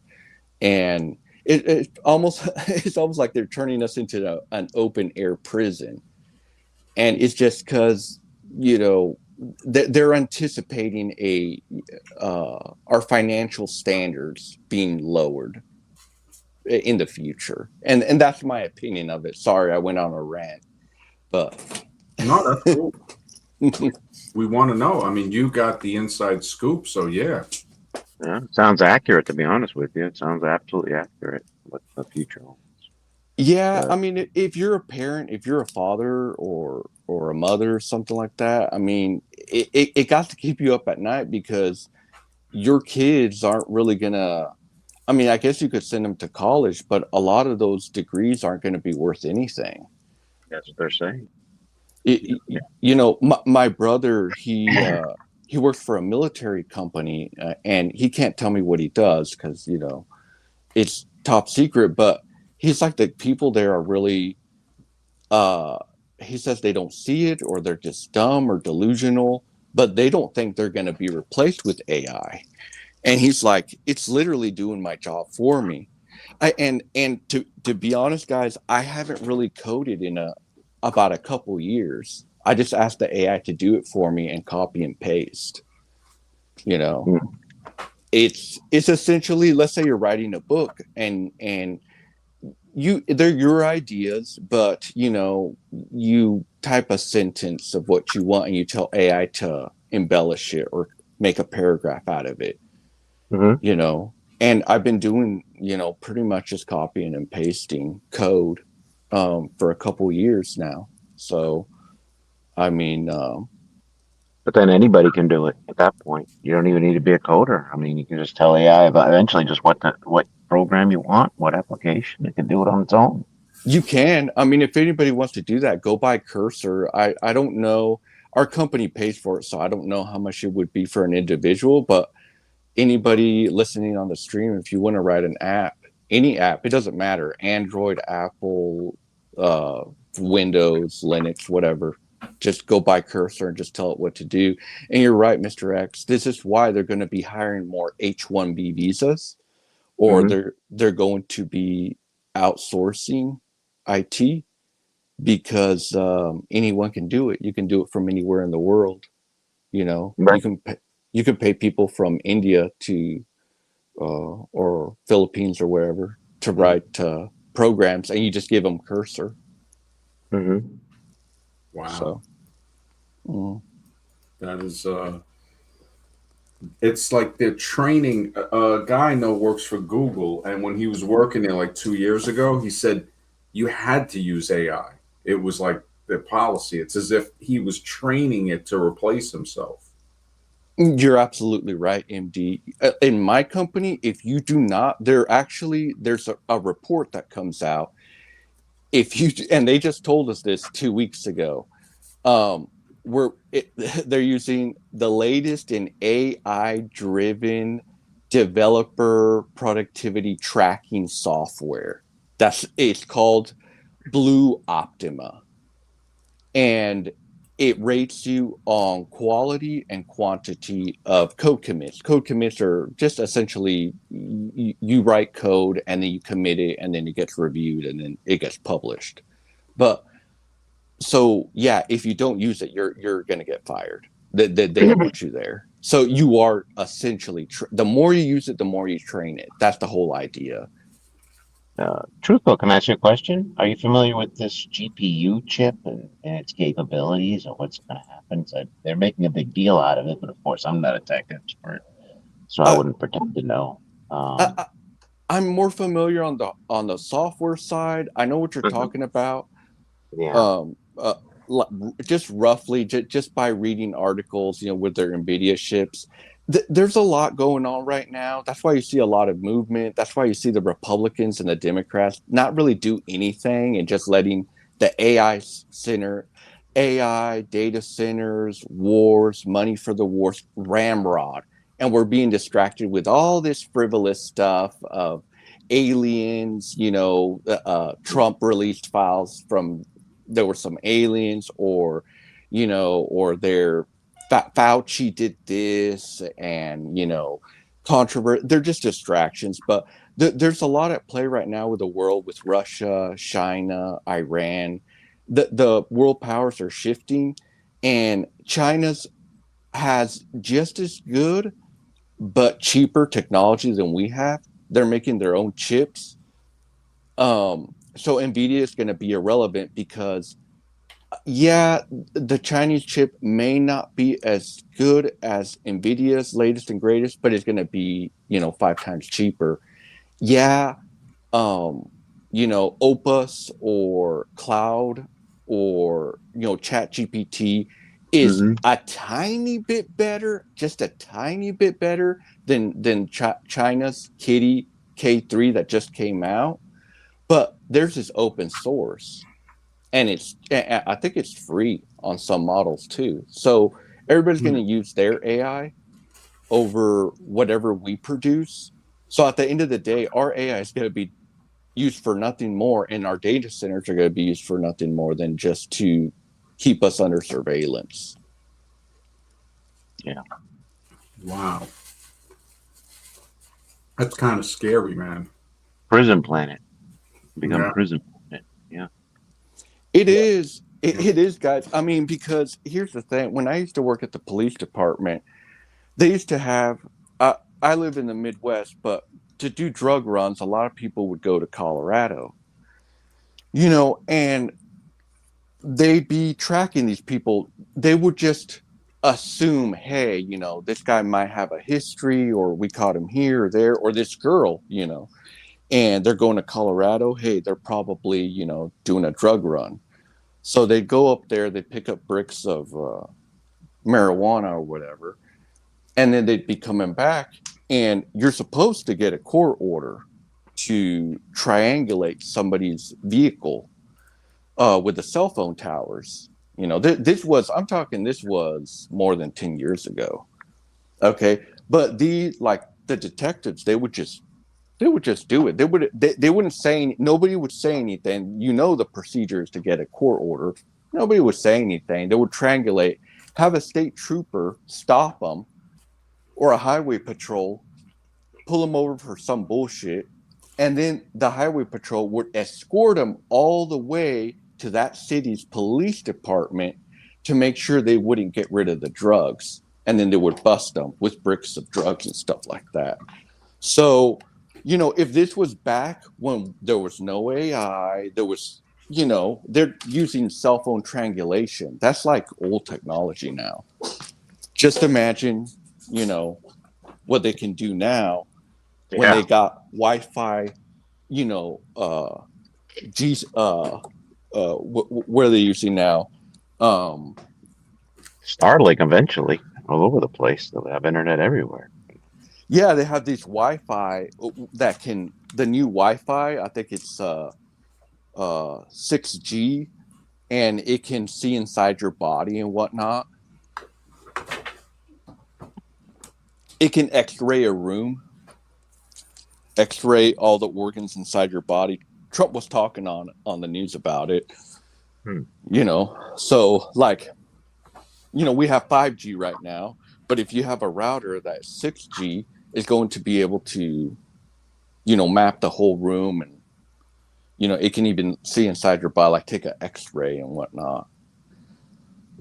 And it almost it's almost like they're turning us into an open air prison. And it's just because they're anticipating our financial standards being lowered in the future, and that's my opinion of it. Sorry, I went on a rant, but No, that's cool. We want to know. I mean, you got the inside scoop, so yeah. Yeah, sounds accurate, to be honest with you. It sounds absolutely accurate what the future holds. yeah, I mean, if you're a parent, if you're a father or a mother, something like that, I mean, it got to keep you up at night because your kids aren't really gonna. I mean, I guess you could send them to college, but a lot of those degrees aren't going to be worth anything. That's what they're saying. My brother, he works for a military company, and he can't tell me what he does because it's top secret. But he's like, the people there are really. He says they don't see it, or they're just dumb or delusional, but they don't think they're going to be replaced with AI. And he's like, it's literally doing my job for me. And to be honest, guys, I haven't really coded in about a couple years. I just asked the AI to do it for me and copy and paste. It's essentially, let's say you're writing a book and they're your ideas, but you type a sentence of what you want and you tell AI to embellish it or make a paragraph out of it. Mm-hmm. And I've been doing, pretty much just copying and pasting code for a couple years now. So, I mean, But then anybody can do it at that point. You don't even need to be a coder. I mean, you can just tell AI about eventually just what program you want, what application. It can do it on its own. you can. I mean, if anybody wants to do that, go buy Cursor. I don't know. Our company pays for it, so I don't know how much it would be for an individual, but anybody listening on the stream, if you want to write an app, any app, it doesn't matter, Android, Apple, Windows, Linux, whatever, just go buy Cursor and just tell it what to do. And you're right, Mr. X, this is why they're going to be hiring more H-1B visas, or Mm-hmm. they're going to be outsourcing IT because anyone can do it. You can do it from anywhere in the world. You Right. can pay, You could pay people from India to or Philippines or wherever to write programs, and you just give them cursor. Mm-hmm. Wow. So That is it's like they're training a guy I know works for Google, and when he was working there like 2 years ago, he said you had to use AI. It was like their policy. It's as if he was training it to replace himself. you're absolutely right, MD. In my company, if you do not, there's a report that comes out. If you and they just told us this 2 weeks ago. Um, they're using the latest in AI driven developer productivity tracking software. It's called Blue Optima, and it rates you on quality and quantity of code commits. Code commits are just essentially you write code and then you commit it and then it gets reviewed and then it gets published. But so yeah, if you don't use it, you're going to get fired. They don't want you there. So you are essentially the more you use it, the more you train it. That's the whole idea. Truthful, can I ask you a question? Are you familiar with this GPU chip and its capabilities and what's going to happen? So they're making a big deal out of it, but of course, I'm not a tech expert, so I Uh, wouldn't pretend to know. I, I'm more familiar on the software side. I know what you're Mhm. talking about. Yeah. Um, uh, just roughly, just by reading articles, with their Nvidia chips, there's a lot going on right now. That's why you see a lot of movement. That's why you see the Republicans and the Democrats not really do anything and just letting the AI data centers, wars, money for the wars, ramrod, and we're being distracted with all this frivolous stuff of aliens. Trump released files from there were some aliens, or their Fauci did this, and controversy. They're just distractions, but there's a lot at play right now with the world, with Russia, China, Iran. The world powers are shifting, and China's has just as good but cheaper technology than we have. They're making their own chips. So Nvidia is going to be irrelevant because, yeah, the Chinese chip may not be as good as Nvidia's latest and greatest, but it's going to be 5 times cheaper. Yeah, Opus or Cloud or Chat GPT is Hmm. a tiny bit better, just a tiny bit better than China's Kitty K3 that just came out, but theirs is open source, and I think it's free on some models too. So everybody's going to use their AI over whatever we produce. So at the end of the day, our AI is going to be used for nothing more, and our data centers are going to be used for nothing more than just to keep us under surveillance. Yeah. Wow. That's kind of scary, man. Prison planet. Become Yeah. prison planet. Yeah. It is. Yeah. It is, guys. I mean, because here's the thing: when I used to work at the police department, they used to have. I live in the Midwest, but to do drug runs, a lot of people would go to Colorado. And they'd be tracking these people. They would just assume, hey, this guy might have a history, or we caught him here or there, or this girl, and they're going to Colorado. Hey, they're probably, doing a drug run. So they'd go up there, they'd pick up bricks of marijuana or whatever, and then they'd be coming back. And you're supposed to get a court order to triangulate somebody's vehicle with the cell phone towers. I'm talking, this was more than 10 years ago. Okay. But the detectives, they would just do it. They wouldn't say, nobody would say anything. The procedures to get a court order. Nobody would say anything. They would triangulate, have a state trooper stop them, or a highway patrol pull them over for some bullshit, and then the highway patrol would escort them all the way to that city's police department to make sure they wouldn't get rid of the drugs. and then they would bust them with bricks of drugs and stuff like that. So, if this was back when there was no AI, there was, they're using cell phone triangulation. That's like old technology now. Just imagine, you know, what they can do now when Yeah. they got Wi-Fi, you know, G, what are they using now? Um, Starlink eventually all over the place. They'll have internet everywhere. yeah, they have these Wi-Fi that can, the new Wi-Fi, I think it's 6G, and it can see inside your body and whatnot. It can X-ray a room, X-ray all the organs inside your body. Trump was talking on the news about it. So like, we have 5G right now, but if you have a router that's 6G, is going to be able to, map the whole room, and it can even see inside your body, like take an X-ray and whatnot.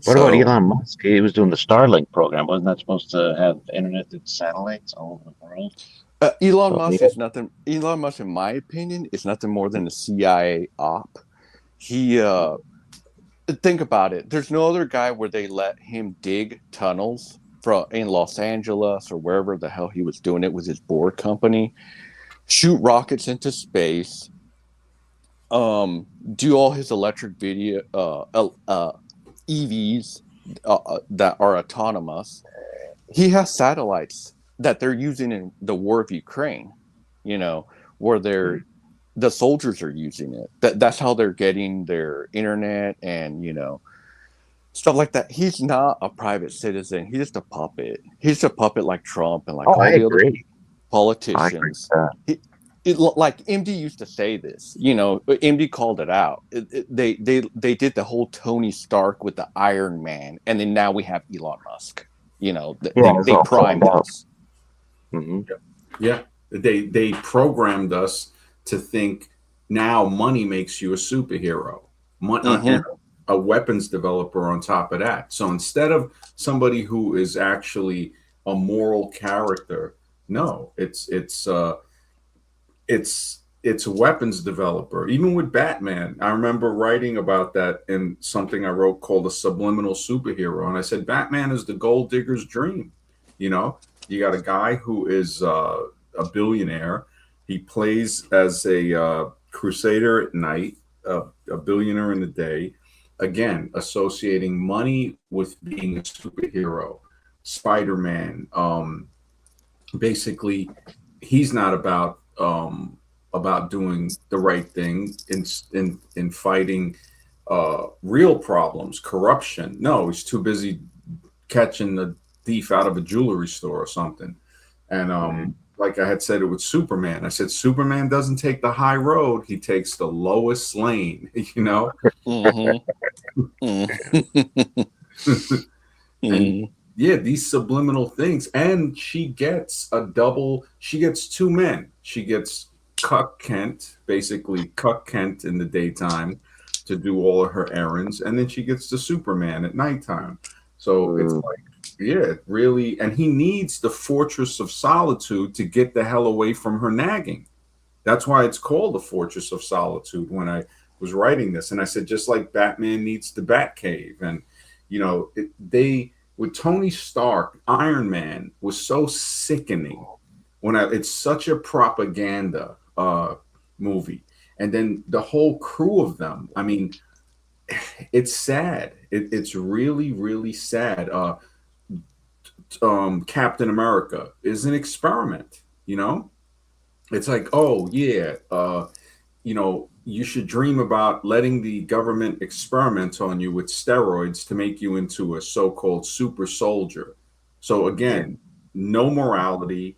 What about So Elon Musk? He was doing the Starlink program. Wasn't that supposed to have internet through satellites all over the world? Elon So, Musk yeah. is nothing. Elon Musk, in my opinion, is nothing more than a CIA op. He think about it. There's no other guy where they let him dig tunnels in Los Angeles or wherever the hell he was doing it with his board company, shoot rockets into space, do all his electric video EVs that are autonomous. He has satellites that they're using in the war of Ukraine, where the soldiers are using it. That's how they're getting their internet and stuff like that. He's not a private citizen. He's just a puppet. He's a puppet like Trump and like Oh, all I the other agree. I agree politicians. with that. Like MD used to say this, MD called it out. They did the whole Tony Stark with the Iron Man, and then now we have Elon Musk. Yeah, it's They all primed planned out. us. Mm-hmm. Yeah, they programmed us to think now money makes you a superhero, and a weapons developer on top of that. So instead of somebody who is actually a moral character, no, it's a weapons developer. Even with Batman, I remember writing about that in something I wrote called a subliminal superhero, and I said Batman is the gold digger's dream. You got a guy who is a billionaire. He plays as a crusader at night, a billionaire in the day. Again, associating money with being a superhero. Spider-Man. Basically, he's not about doing the right thing in fighting real problems, corruption. No, he's too busy catching the thief out of a jewelry store or something. And like I had said it with Superman, I said Superman doesn't take the high road; he takes the lowest lane. And yeah, these subliminal things. And she gets she gets two men. She gets Cuck Kent, basically Cuck Kent in the daytime to do all of her errands. And then she gets the Superman at nighttime. So it's like, yeah, really. And he needs the Fortress of Solitude to get the hell away from her nagging. That's why it's called the Fortress of Solitude when I was writing this. And I said, just like Batman needs the Batcave. And, with Tony Stark, Iron Man was so sickening. It's such a propaganda movie. And then the whole crew of them, I mean, it's sad. It's really, really sad. Captain America is an experiment, It's like, oh, yeah, you should dream about letting the government experiment on you with steroids to make you into a so-called super soldier. So again, no morality.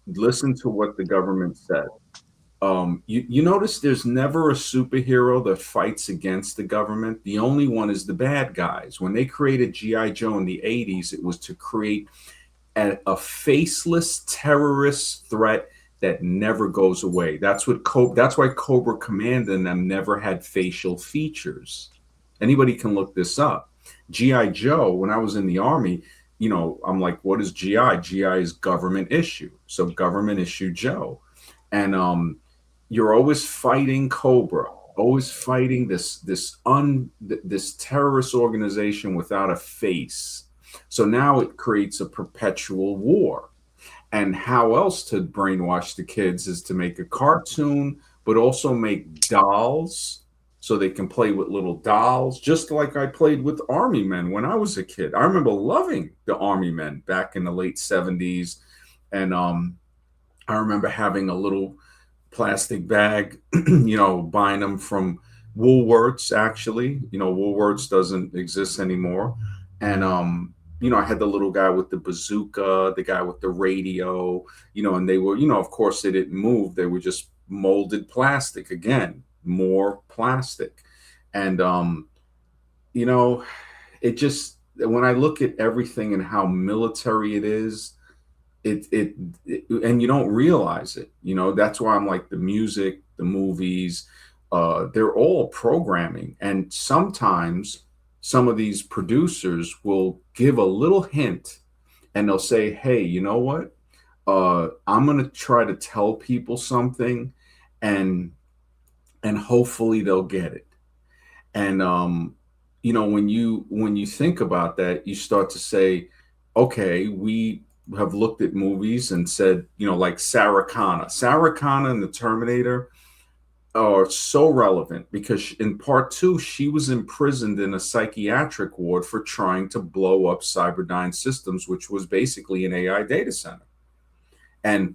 Listen to what the government said. You notice there's never a superhero that fights against the government. The only one is the bad guys. When they created G.I. Joe in the 80s, it was to create a faceless terrorist threat that never goes away. That's why Cobra Commander and them never had facial features. Anybody can look this up. G.I. Joe, when I was in the Army, I'm like, what is GI? GI is government issue. So government issue Joe. And you're always fighting Cobra, always fighting this terrorist organization without a face. So now it creates a perpetual war. And how else to brainwash the kids is to make a cartoon, but also make dolls so they can play with little dolls, just like I played with Army Men when I was a kid. I remember loving the Army Men back in the late 70s. And I remember having a little plastic bag, buying them from Woolworths, actually. Woolworths doesn't exist anymore. And, I had the little guy with the bazooka, the guy with the radio, and they were, of course, they didn't move. They were just molded plastic again, more plastic. And, you know, it just, when I look at everything and how military it is, it and you don't realize it. That's why I'm like the music, the movies, they're all programming. And sometimes some of these producers will give a little hint and they'll say, hey, you know what? I'm going to try to tell people something, and hopefully they'll get it. And when you think about that, you start to say, okay, we have looked at movies and said, like Sarah Connor. Sarah Connor and the Terminator are so relevant because in part 2, she was imprisoned in a psychiatric ward for trying to blow up Cyberdyne Systems, which was basically an AI data center. And,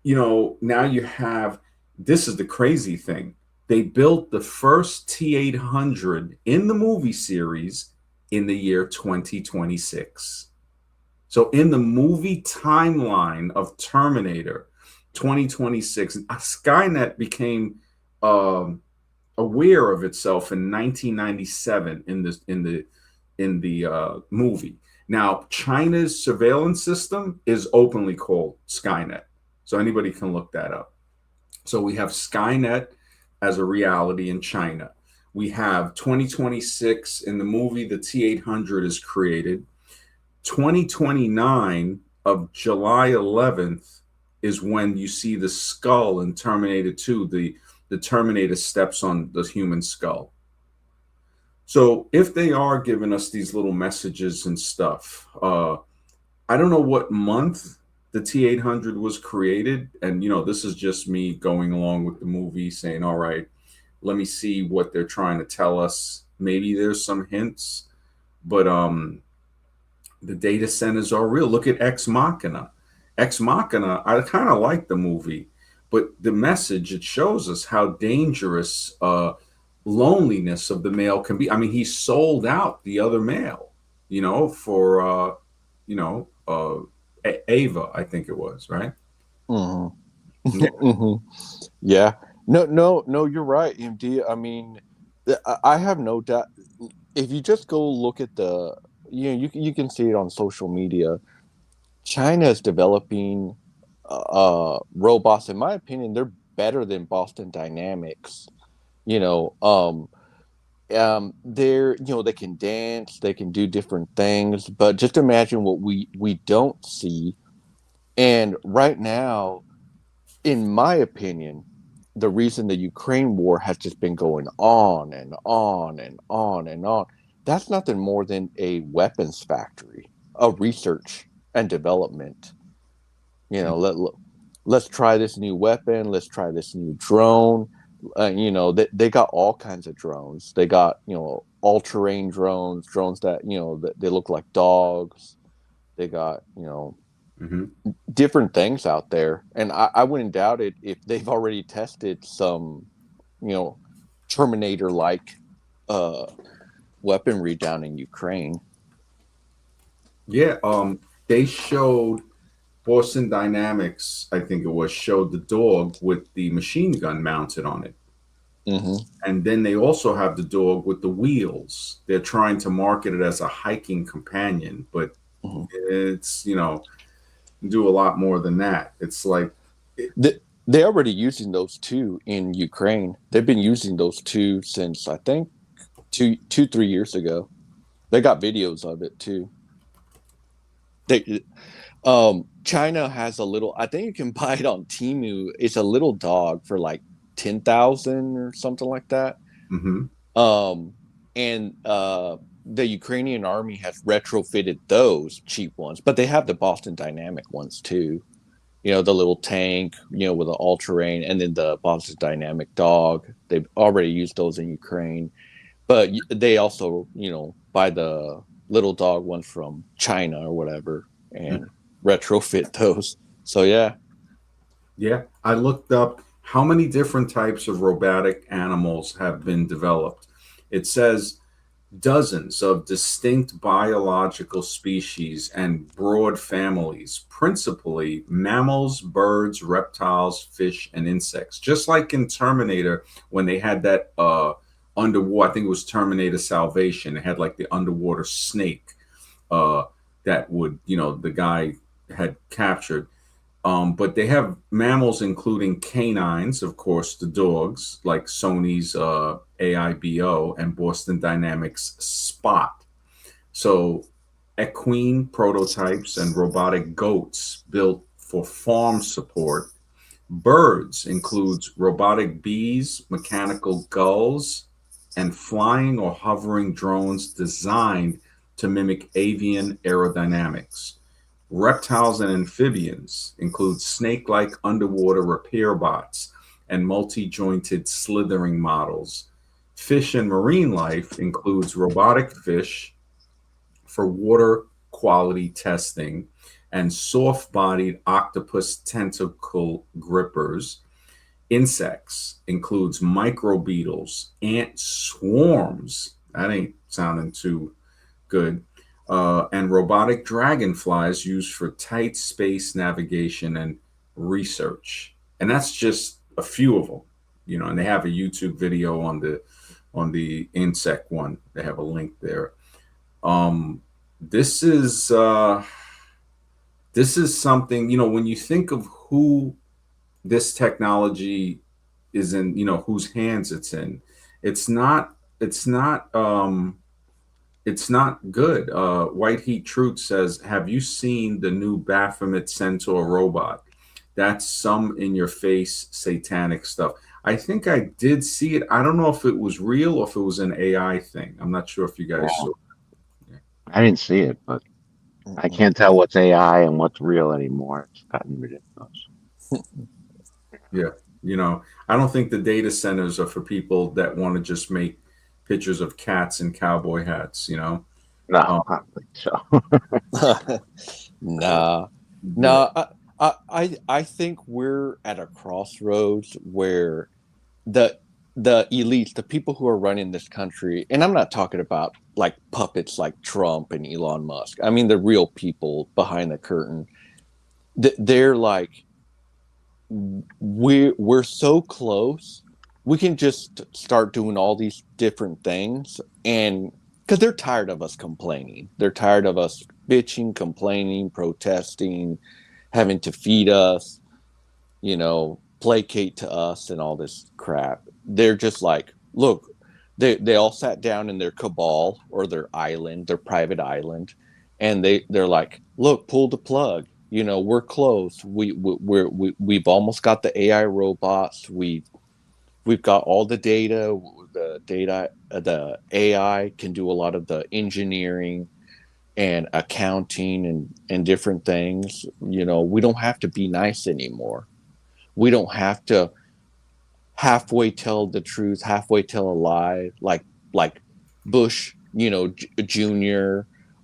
now you have, this is the crazy thing. They built the first T-800 in the movie series in the year 2026. So in the movie timeline of Terminator 2026, Skynet became aware of itself in 1997 in the movie. Now, China's surveillance system is openly called Skynet. So anybody can look that up. So we have Skynet as a reality in China. We have 2026 in the movie, the T-800 is created. 2029 of July 11th is when you see the skull in Terminator 2. The Terminator steps on the human skull. So if they are giving us these little messages and stuff, I don't know what month the T-800 was created. And, this is just me going along with the movie saying, all right, let me see what they're trying to tell us. Maybe there's some hints, but the data centers are real. Look at Ex Machina. Ex Machina, I kind of like the movie, but the message, it shows us how dangerous loneliness of the male can be. I mean, he sold out the other male, for, Ava, I think it was, right? Mm-hmm. Yeah. Mm-hmm. Yeah. No, you're right, MD. I mean, I have no doubt. If you just go look at you can see it on social media. China is developing robots. In my opinion, they're better than Boston Dynamics. They're they can dance, they can do different things, but just imagine what we don't see. And right now, in my opinion, the reason the Ukraine war has just been going on and on and on and on, that's nothing more than a weapons factory, a research and development. Let's try this new weapon, let's try this new drone. They got all kinds of drones. They got, all-terrain drones that, that they look like dogs. They got, Mm-hmm. different things out there. And I wouldn't doubt it if they've already tested some, Terminator-like weaponry down in Ukraine. Yeah, they showed Boston Dynamics, I think it was, showed the dog with the machine gun mounted on it. Mm-hmm. And then they also have the dog with the wheels. They're trying to market it as a hiking companion, but Mm-hmm. it's, do a lot more than that. It's like they're already using those two in Ukraine. They've been using those two since I think 3 years ago. They got videos of it too. They, China has a little. I think you can buy it on Temu. It's a little dog for like 10,000 or something like that. Hmm. Um, and the Ukrainian army has retrofitted those cheap ones, but they have the Boston Dynamic ones too. You know, the little tank, you know, with the all terrain, and then the Boston Dynamic dog. They've already used those in Ukraine, but they also, you know, buy the little dog ones from China or whatever and retrofit those. So yeah. Yeah, I looked up how many different types of robotic animals have been developed. It says dozens of distinct biological species and broad families, principally mammals, birds, reptiles, fish, and insects. Just like in Terminator, when they had that underwater, I think it was Terminator Salvation, it had like the underwater snake uh, that would, you know, the guy had captured. But they have mammals, including canines, of course, the dogs, like Sony's AIBO and Boston Dynamics Spot. So, equine prototypes and robotic goats built for farm support. Birds includes robotic bees, mechanical gulls, and flying or hovering drones designed to mimic avian aerodynamics. Reptiles and amphibians include snake like underwater repair bots and multi jointed slithering models. Fish and marine life includes robotic fish for water quality testing and soft bodied octopus tentacle grippers. Insects includes microbeetles, ant swarms. That ain't sounding too good. And robotic dragonflies used for tight space navigation and research. And that's just a few of them, you know. And they have a YouTube video on the insect one. They have a link there. Um, this is this is something, you know, when you think of who this technology is in, you know, whose hands it's in. It's not good. White Heat Truth says, "Have you seen the new Baphomet Centaur robot? That's some in your face satanic stuff." I think I did see it. I don't know if it was real or if it was an AI thing. I'm not sure if you guys Yeah, saw it. I didn't see it, but I Mm-mm. can't tell what's AI and what's real anymore. It's gotten ridiculous. Yeah, you know, I don't think the data centers are for people that want to just make pictures of cats and cowboy hats. You know, No, um, I don't think so. Nah, yeah, nah. I think we're at a crossroads where the the elites, the people who are running this country, and I'm not talking about like puppets like Trump and Elon Musk. I mean the real people behind the curtain. They're like, we're so close. We can just start doing all these different things, and because they're tired of us complaining, they're tired of us bitching, complaining, protesting, having to feed us, you know, placate to us and all this crap. They're just like, look, they all sat down in their cabal or their island, their private island, and they're like, look, pull the plug. You know, we're close. We've almost got the AI robots. We've got all the data. The data, the AI can do a lot of the engineering and accounting and different things. You know, we don't have to be nice anymore. We don't have to halfway tell the truth, halfway tell a lie, like Bush, you know, Jr.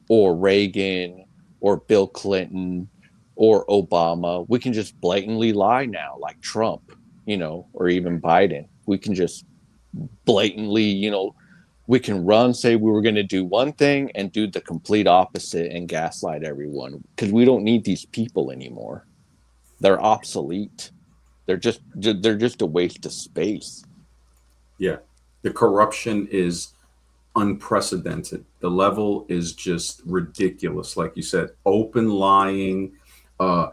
or Reagan or Bill Clinton or Obama. We can just blatantly lie now, like Trump, you know, or even Biden. We can just blatantly, you know, we can run, say we were going to do one thing and do the complete opposite and gaslight everyone because we don't need these people anymore. They're obsolete. They're just a waste of space. yeah. The corruption is unprecedented. The level is just ridiculous. Like you said, open lying. Uh,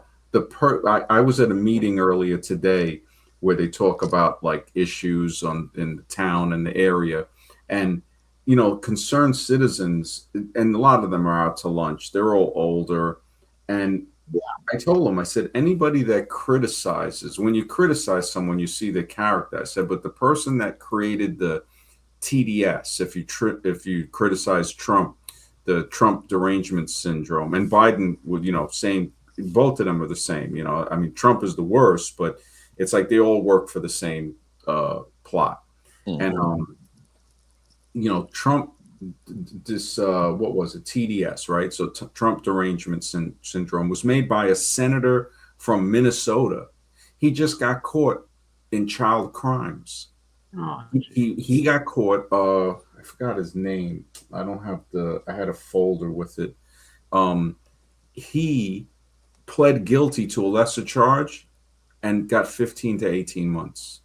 I was at a meeting earlier today where they talk about like issues on in the town and the area, and you know, concerned citizens, and a lot of them are out to lunch. They're all older, And I told him, I said, anybody that criticizes, when you criticize someone, you see the character. I said, but the person that created the TDS, if you criticize Trump, the Trump derangement syndrome, and Biden would, saying both of them are the same. I mean, Trump is the worst, but it's like they all work for the same plot. And Trump, this what was it, TDS, right? So Trump derangement syndrome was made by a senator from Minnesota. He just got caught in child crimes. Oh, He got caught. I forgot his name. I had a folder with it. He pled guilty to a lesser charge and got 15 to 18 months.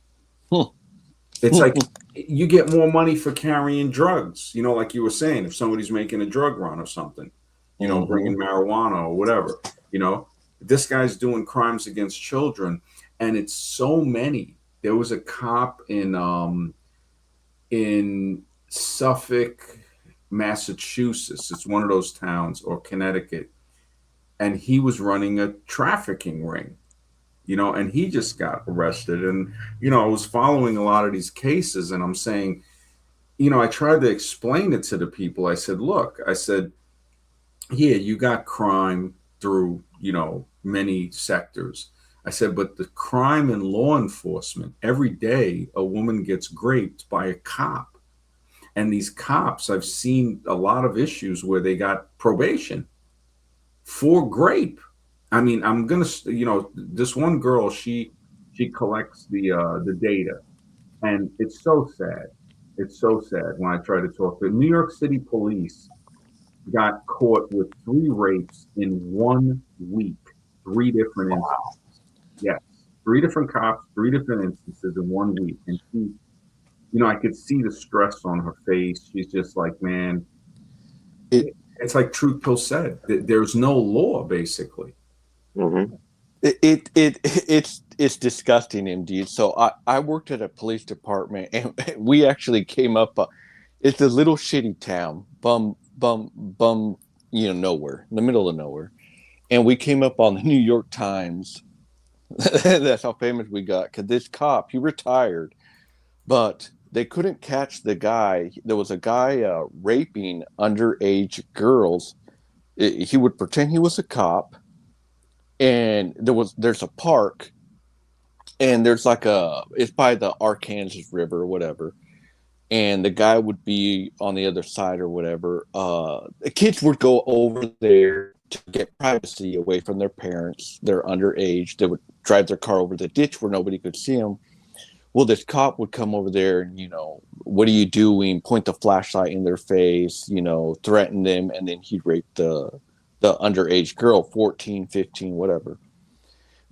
It's like you get more money for carrying drugs, like you were saying, if somebody's making a drug run or something, bringing marijuana or whatever, this guy's doing crimes against children, and it's so many. There was a cop in Suffolk, Massachusetts. It's one of those towns, or Connecticut, and he was running a trafficking ring, and he just got arrested. And, I was following a lot of these cases, and I'm saying, I tried to explain it to the people. I said, look, here, you got crime through, many sectors. I said, but the crime in law enforcement, every day a woman gets raped by a cop. And these cops, I've seen a lot of issues where they got probation for grape. I mean, I'm gonna, this one girl, she collects the data, and it's so sad. It's so sad when I try to talk to New York City police got caught with 3 rapes in 1 week, 3 different instances. Yes, 3 different cops, 3 different instances in 1 week, and she, I could see the stress on her face. She's just like, man, it's like Truth Pill said. There's no law, basically. mm-hmm. It's disgusting, indeed. So I worked at a police department, and we actually came up. It's a little shitty town, bum, nowhere, in the middle of nowhere, and we came up on the New York Times. That's how famous we got, because this cop, he retired, but they couldn't catch the guy. There was a guy raping underage girls. He would pretend he was a cop, and there's a park, and there's like it's by the Arkansas River or whatever, and the guy would be on the other side or whatever. The kids would go over there to get privacy away from their parents. They're underage. They would drive their car over the ditch where nobody could see them. Well, this cop would come over there and, what are you doing? Point the flashlight in their face, threaten them, and then he'd rape the underage girl, 14, 15, whatever.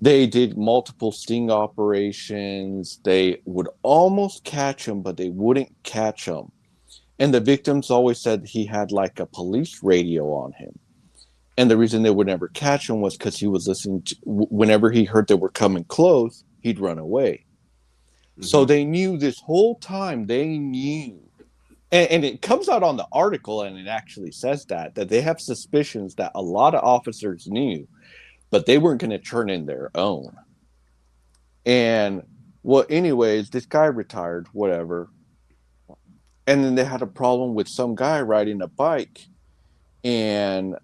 They did multiple sting operations. They would almost catch him, but they wouldn't catch him. And the victims always said he had like a police radio on him. And the reason they would never catch him was because he was listening to, whenever he heard they were coming close, he'd run away. Mm-hmm. So they knew this whole time, they knew. And it comes out on the article, and it actually says that they have suspicions that a lot of officers knew, but they weren't going to turn in their own. And, well, anyways, this guy retired, whatever. And then they had a problem with some guy riding a bike and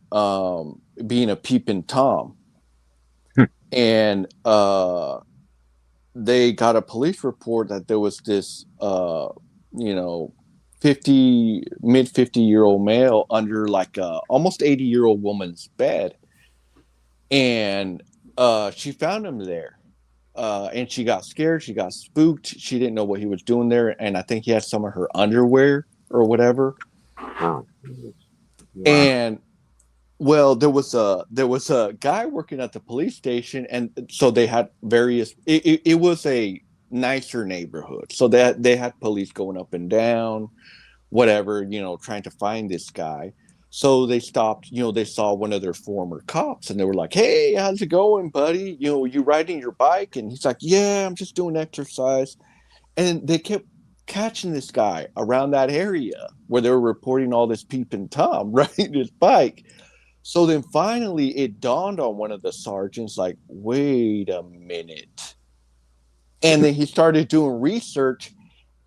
being a peeping Tom. And they got a police report that there was this, mid 50-year-old male under like a almost 80-year-old woman's bed. And she found him there. And she got scared. She got spooked. She didn't know what he was doing there. And I think he had some of her underwear or whatever. Wow. And well, there was a guy working at the police station, and so they had various. It was a nicer neighborhood, so they had police going up and down, whatever, trying to find this guy. So they stopped. They saw one of their former cops, and they were like, "Hey, how's it going, buddy? You riding your bike?" And he's like, "Yeah, I'm just doing exercise." And they kept catching this guy around that area where they were reporting all this peeping Tom riding his bike. So then finally it dawned on one of the sergeants, like, wait a minute. And then he started doing research,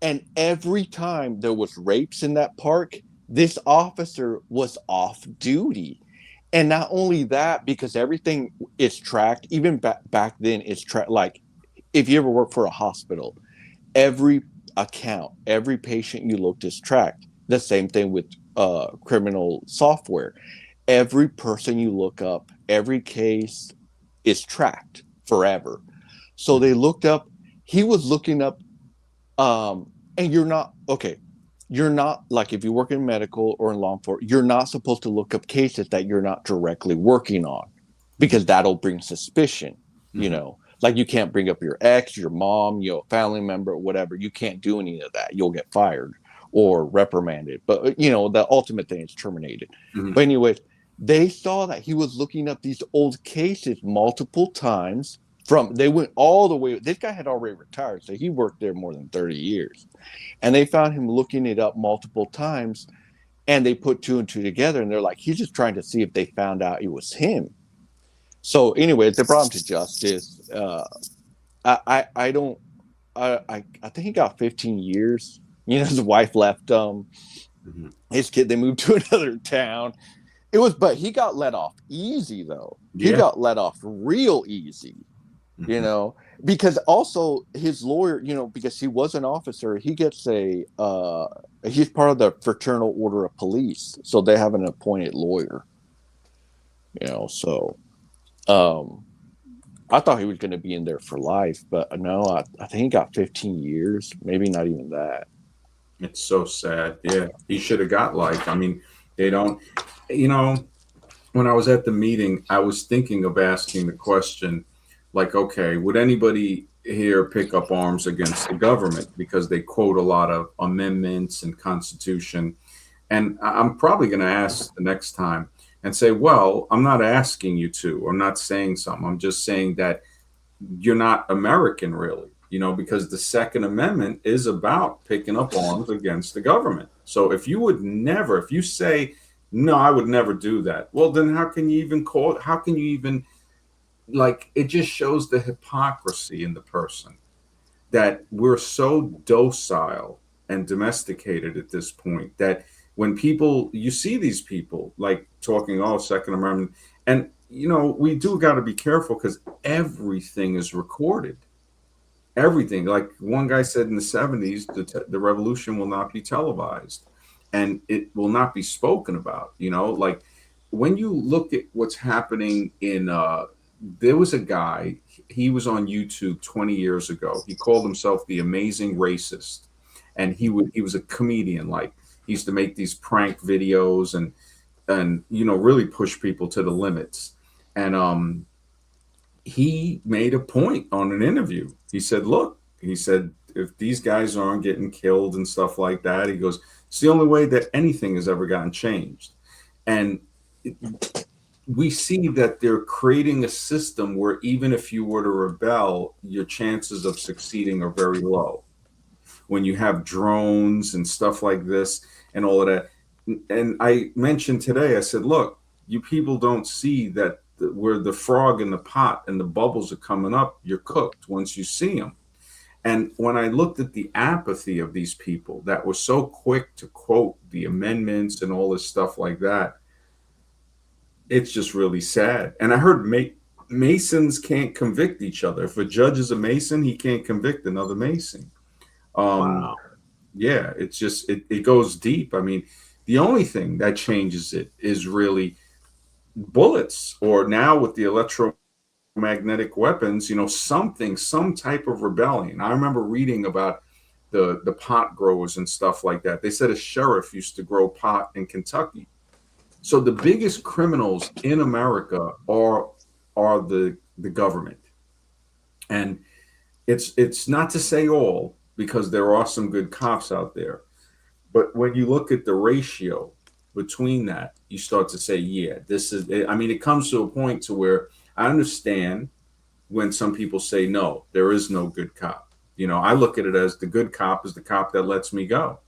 and every time there was rapes in that park, this officer was off duty. And not only that, because everything is tracked, even back then, it's tracked. Like, if you ever work for a hospital, every account, every patient you looked is tracked. The same thing with criminal software. Every person you look up, every case is tracked forever. So they looked up, he was looking up, and you're not, okay, you're not, like, if you work in medical or in law enforcement, you're not supposed to look up cases that you're not directly working on, because that'll bring suspicion, you know. Like, you can't bring up your ex, your mom, you know, family member, or whatever. You can't do any of that. You'll get fired or reprimanded. But, you know, the ultimate thing is terminated. But anyways, they saw that he was looking up these old cases multiple times. They went all the way. This guy had already retired, so he worked there more than 30 years. And they found him looking it up multiple times, and they put two and two together, and they're like, he's just trying to see if they found out it was him. So anyway, they brought him to justice. I don't. I think he got 15 years. You know, his wife left him. His kid, they moved to another town. But he got let off easy though. He got let off real easy. You know, because also his lawyer, you know, because he was an officer, he gets he's part of the Fraternal Order of Police, so they have an appointed lawyer. You know, so I thought he was going to be in there for life, but no, I think he got 15 years, maybe not even that. It's so sad. Yeah, he should have got life. I mean, they don't, you know, when I was at the meeting, I was thinking of asking the question, like, okay, would anybody here pick up arms against the government? Because they quote a lot of amendments and Constitution. And I'm probably going to ask the next time and say, well, I'm not asking you to. I'm not saying something. I'm just saying that you're not American, really, you know, because the Second Amendment is about picking up arms against the government. So if you say, no, I would never do that, well, then how can you even like, it just shows the hypocrisy in the person, that we're so docile and domesticated at this point that when you see these people like talking, oh, Second Amendment, and, you know, we do got to be careful because everything is recorded. Everything. Like one guy said in the 70s, the revolution will not be televised and it will not be spoken about. You know, like when you look at what's happening there was a guy, he was on YouTube 20 years ago. He called himself the Amazing Racist. And he was a comedian. Like, he used to make these prank videos and you know, really push people to the limits. And he made a point on an interview. He said, look, if these guys aren't getting killed and stuff like that, he goes, it's the only way that anything has ever gotten changed. And we see that they're creating a system where even if you were to rebel, your chances of succeeding are very low. When you have drones and stuff like this and all of that. And I mentioned today, I said, look, you people don't see that where the frog in the pot and the bubbles are coming up, you're cooked once you see them. And when I looked at the apathy of these people that were so quick to quote the amendments and all this stuff like that, it's just really sad. And I heard Masons can't convict each other. If a judge is a Mason, he can't convict another Mason. Wow. Yeah, it's just, it goes deep. I mean, the only thing that changes it is really bullets, or now with the electromagnetic weapons, you know, some type of rebellion. I remember reading about the pot growers and stuff like that. They said a sheriff used to grow pot in Kentucky. So the biggest criminals in America are the government. And it's not to say all, because there are some good cops out there. But when you look at the ratio between that, you start to say, yeah, this is, I mean, it comes to a point to where I understand when some people say, no, there is no good cop. You know, I look at it as the good cop is the cop that lets me go,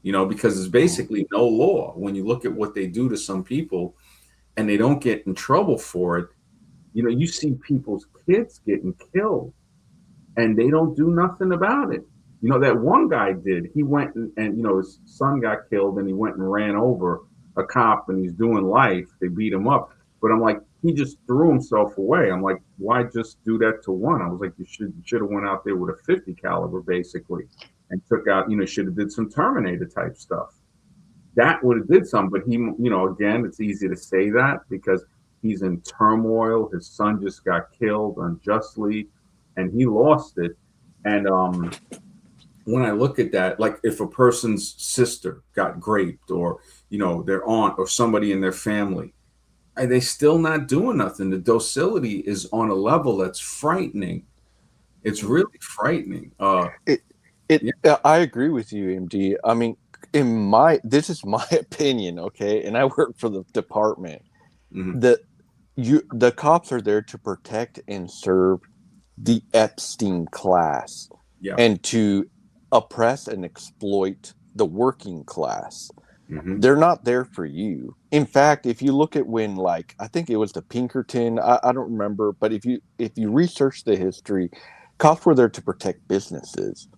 you know, because there's basically no law when you look at what they do to some people. and they don't get in trouble for it, you know, you see people's kids getting killed and they don't do nothing about it. You know, that one guy did. He went and you know, his son got killed and he went and ran over a cop and he's doing life. They beat him up. But I'm like, he just threw himself away. I'm like, why just do that to one? I was like, you should have went out there with a 50 caliber basically and took out, you know, should have did some Terminator type stuff. That would have did something. But he, you know, again, it's easy to say that because he's in turmoil. His son just got killed unjustly and he lost it. And when I look at that, like if a person's sister got raped or, you know, their aunt or somebody in their family, are they still not doing nothing? The docility is on a level that's frightening. It's really frightening. I agree with you, MD. I mean, this is my opinion, okay? And I work for the department. Mhm. The cops are there to protect and serve the Epstein class, Yeah. and to oppress and exploit the working class. Mhm. They're not there for you. In fact, if you look at when, like, I think it was the Pinkerton, I don't remember, but if you research the history, cops were there to protect businesses.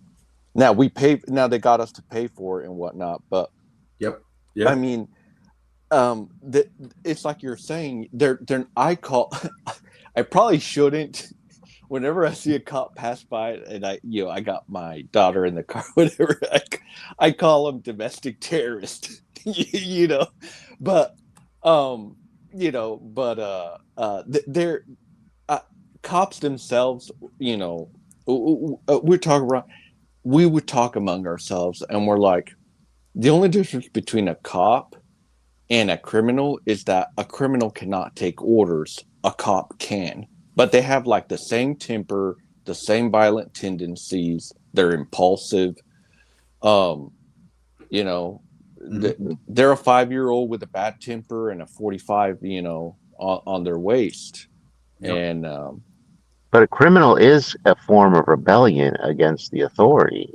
Now they got us to pay for it and whatnot, but Yep. I Yep. mean, it's like you're saying, I probably shouldn't. Whenever I see a cop pass by and I got my daughter in the car, whatever, I call them domestic terrorists, you know, but, they're cops themselves, you know, we would talk among ourselves and we're like, the only difference between a cop and a criminal is that a criminal cannot take orders. A cop can. But they have like the same temper, the same violent tendencies. They're impulsive. You know, they're a 5-year-old with a bad temper and a 45, you know, on their waist. Yep. And But a criminal is a form of rebellion against the authority.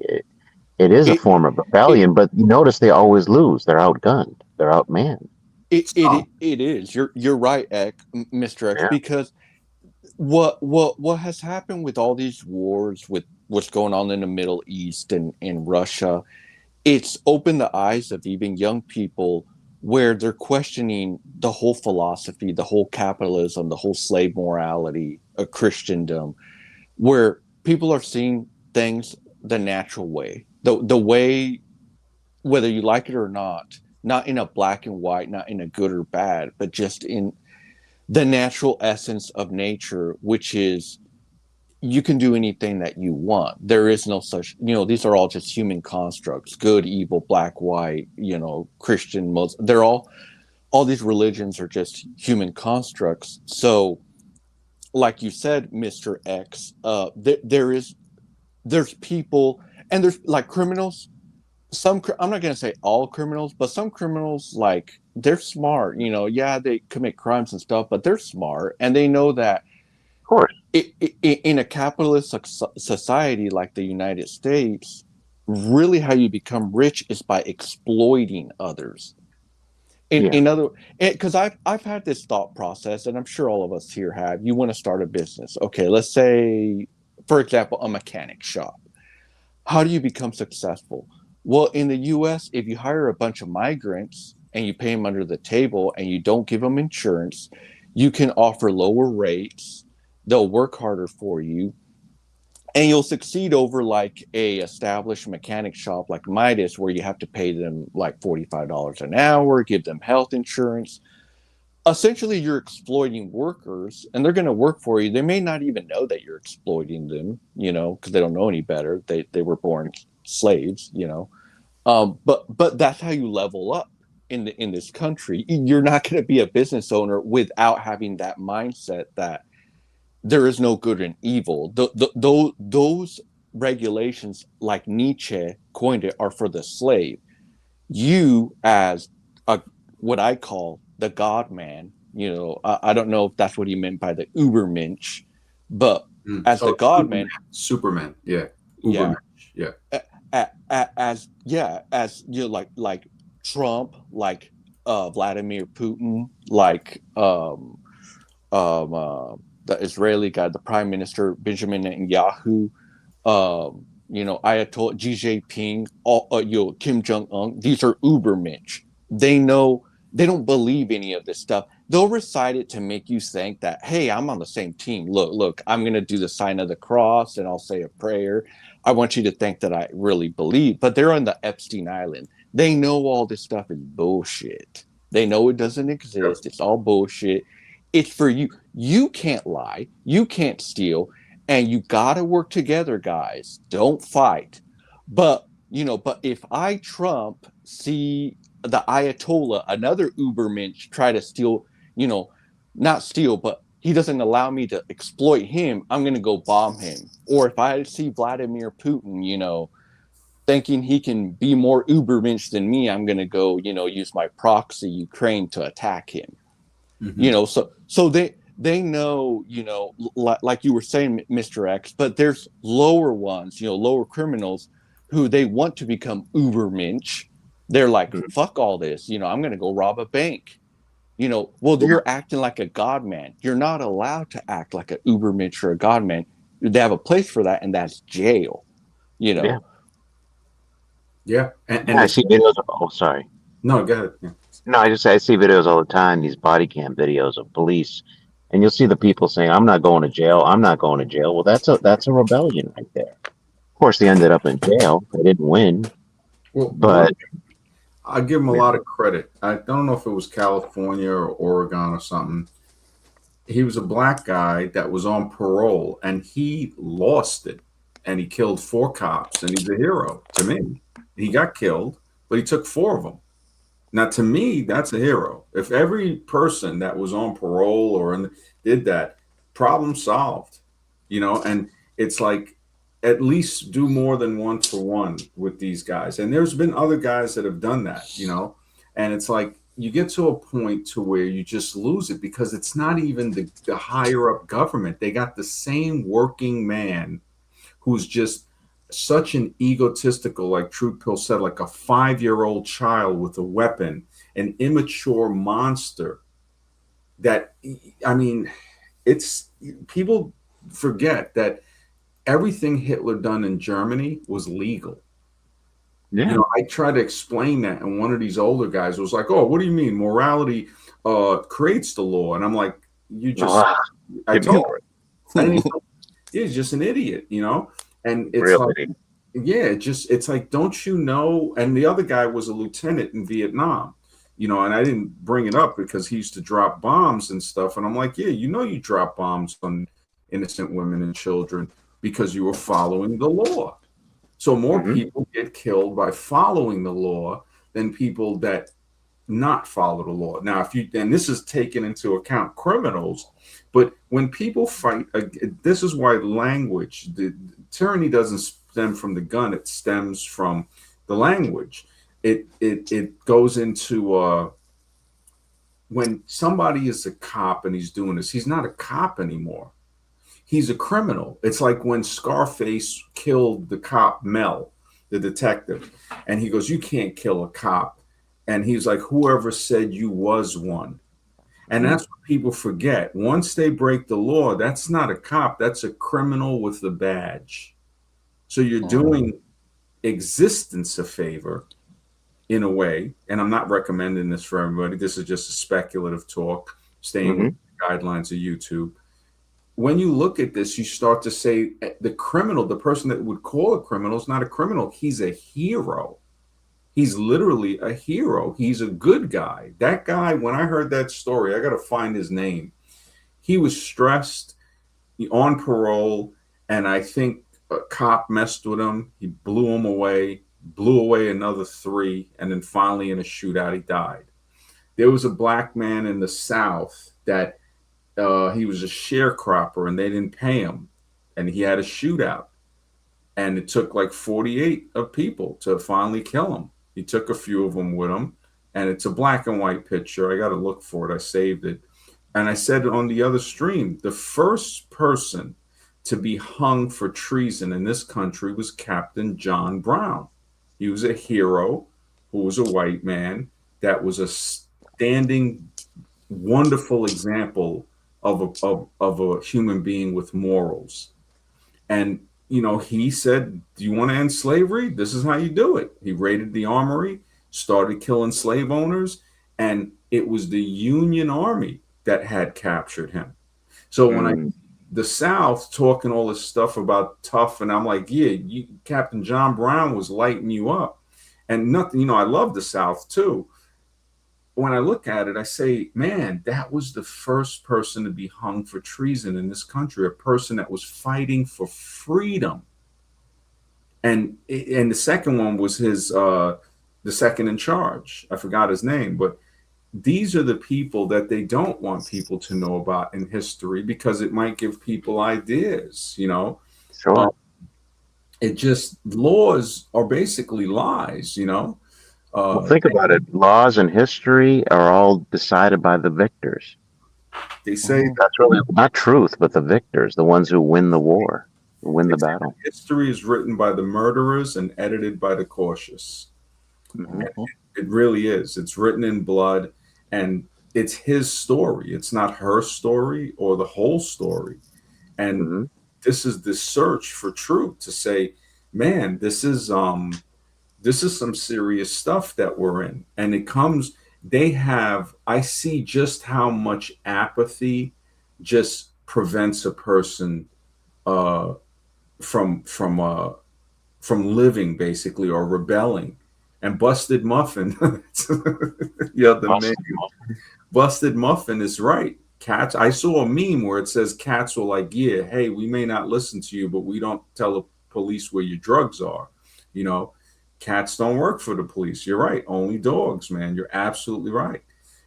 It is a it, form of it, rebellion, but you notice they always lose. They're outgunned. They're outmanned. it is. You're right, Mr. X, Yeah, because what has happened with all these wars, with what's going on in the Middle East and in Russia, it's opened the eyes of even young people where they're questioning the whole philosophy, the whole capitalism, the whole slave morality of Christendom, where people are seeing things the natural way, the way, whether you like it or not in a black and white, not in a good or bad, but just in the natural essence of nature, which is you can do anything that you want. There is no such, you know, these are all just human constructs, good, evil, black, white, you know, Christian, Muslim. They're all these religions are just human constructs. So, like you said, Mr. X, there's people, and there's like criminals. I'm not going to say all criminals, but some criminals, like, they're smart, you know, yeah, they commit crimes and stuff, but they're smart and they know that of course. in a capitalist society like the United States, really how you become rich is by exploiting others. Yeah, In other, because I've had this thought process, and I'm sure all of us here have. You want to start a business, okay? Let's say, for example, a mechanic shop. How do you become successful? Well, in the U.S., if you hire a bunch of migrants and you pay them under the table and you don't give them insurance, you can offer lower rates. They'll work harder for you, and you'll succeed over like a established mechanic shop like Midas, where you have to pay them like $45 an hour, give them health insurance. Essentially, you're exploiting workers, and they're going to work for you. They may not even know that you're exploiting them, you know, because they don't know any better. They were born slaves, you know. But that's how you level up in this country. You're not going to be a business owner without having that mindset that there is no good and evil. Those regulations, like Nietzsche coined it, are for the slave. You, as a, what I call the God man, you know, I don't know if that's what he meant by the Ubermensch, but as the God man, Superman, yeah, yeah, Ubermensch, yeah, as, yeah, as you know, like Trump, like Vladimir Putin, like the Israeli guy, the Prime Minister Benjamin Netanyahu, Ayatollah Xi Jinping, Kim Jong Un. These are Ubermensch. They know they don't believe any of this stuff. They'll recite it to make you think that, hey, I'm on the same team. Look, I'm gonna do the sign of the cross and I'll say a prayer. I want you to think that I really believe. But they're on the Epstein Island. They know all this stuff is bullshit. They know it doesn't exist. It's all bullshit. It's for you. You can't lie. You can't steal. And you gotta work together, guys. Don't fight. But if I Trump see the Ayatollah, another Ubermensch, try to steal, not steal, but he doesn't allow me to exploit him, I'm gonna go bomb him. Or if I see Vladimir Putin, thinking he can be more Ubermensch than me, I'm gonna go, use my proxy Ukraine to attack him. Mm-hmm. So they know, like you were saying, Mr. X, but there's lower ones, lower criminals who they want to become Ubermensch. They're like, fuck all this, I'm gonna go rob a bank. Well, you're acting like a god man. You're not allowed to act like an Ubermensch or a god man. They have a place for that, and that's jail. Yeah. Yeah. I see videos of, oh, sorry. No, go ahead. Yeah. No, I see videos all the time, these body cam videos of police, and you'll see the people saying, "I'm not going to jail. I'm not going to jail." Well, that's a rebellion right there. Of course, they ended up in jail. They didn't win, Well, but I give him a lot of credit. I don't know if it was California or Oregon or something. He was a black guy that was on parole, and he lost it, and he killed 4 cops, and he's a hero to me. He got killed, but he took 4 of them. Now, to me, that's a hero. If every person that was on parole or did that, problem solved, and it's like at least do more than 1 for 1 with these guys. And there's been other guys that have done that, and it's like you get to a point to where you just lose it because it's not even the higher up government. They got the same working man who's just such an egotistical, like Truth Pill said, like a 5-year-old child with a weapon, an immature monster that, I mean, it's people forget that everything Hitler done in Germany was legal. yeah, I tried to explain that, and one of these older guys was like, "Oh, what do you mean morality creates the law?" And I'm like, "You just," I told him, I didn't even, he's just an idiot, And it's really. like, yeah, it's like, don't you know? And the other guy was a lieutenant in Vietnam, and I didn't bring it up because he used to drop bombs and stuff. And I'm like, yeah, you drop bombs on innocent women and children because you were following the law. So more people get killed by following the law than people that not follow the law. Now, and this is taken into account criminals, but when people fight, this is why the tyranny doesn't stem from the gun; it stems from the language. It goes into when somebody is a cop and he's doing this, he's not a cop anymore. He's a criminal. It's like when Scarface killed the cop Mel, the detective, and he goes, "You can't kill a cop." And he's like, "Whoever said you was one?" And that's what people forget. Once they break the law, that's not a cop. That's a criminal with a badge. So you're doing existence a favor in a way. And I'm not recommending this for everybody. This is just a speculative talk, staying with the guidelines of YouTube. When you look at this, you start to say the criminal, the person that would call a criminal is not a criminal. He's a hero. He's literally a hero. He's a good guy. That guy, when I heard that story, I got to find his name. He was stressed, on parole, and I think a cop messed with him. He blew him away, blew away another 3, and then finally in a shootout, he died. There was a black man in the South that he was a sharecropper, and they didn't pay him, and he had a shootout. And it took like 48 of people to finally kill him. He took a few of them with him, and it's a black and white picture. I got to look for it. I saved it. And I said on the other stream, the first person to be hung for treason in this country was Captain John Brown. He was a hero who was a white man that was standing, wonderful example of a human being with morals. And he said, "Do you want to end slavery? This is how you do it." He raided the armory, started killing slave owners, and it was the Union Army that had captured him. So when the South talking all this stuff about tough, and I'm like, yeah, Captain John Brown was lighting you up, and nothing. I love the South too. When I look at it, I say, man, that was the first person to be hung for treason in this country, a person that was fighting for freedom. And the second one was the second in charge. I forgot his name, but these are the people that they don't want people to know about in history because it might give people ideas, Sure. It just, laws are basically lies, Well, think about it. Laws and history are all decided by the victors. They say That's really not truth, but the victors, the ones who win the war, who win the battle. history is written by the murderers and edited by the cautious. Mhm. It really is. It's written in blood, and it's his story. It's not her story or the whole story. And Mhm. this is the search for truth to say, man, this is some serious stuff that we're in. And I see just how much apathy just prevents a person uh, from living, basically, or rebelling. And Busted Muffin, the man, Busted Muffin is right. Cats. I saw a meme where it says cats were like, yeah, hey, we may not listen to you, but we don't tell the police where your drugs are. Cats don't work for the police. You're right. Only dogs, man. You're absolutely right.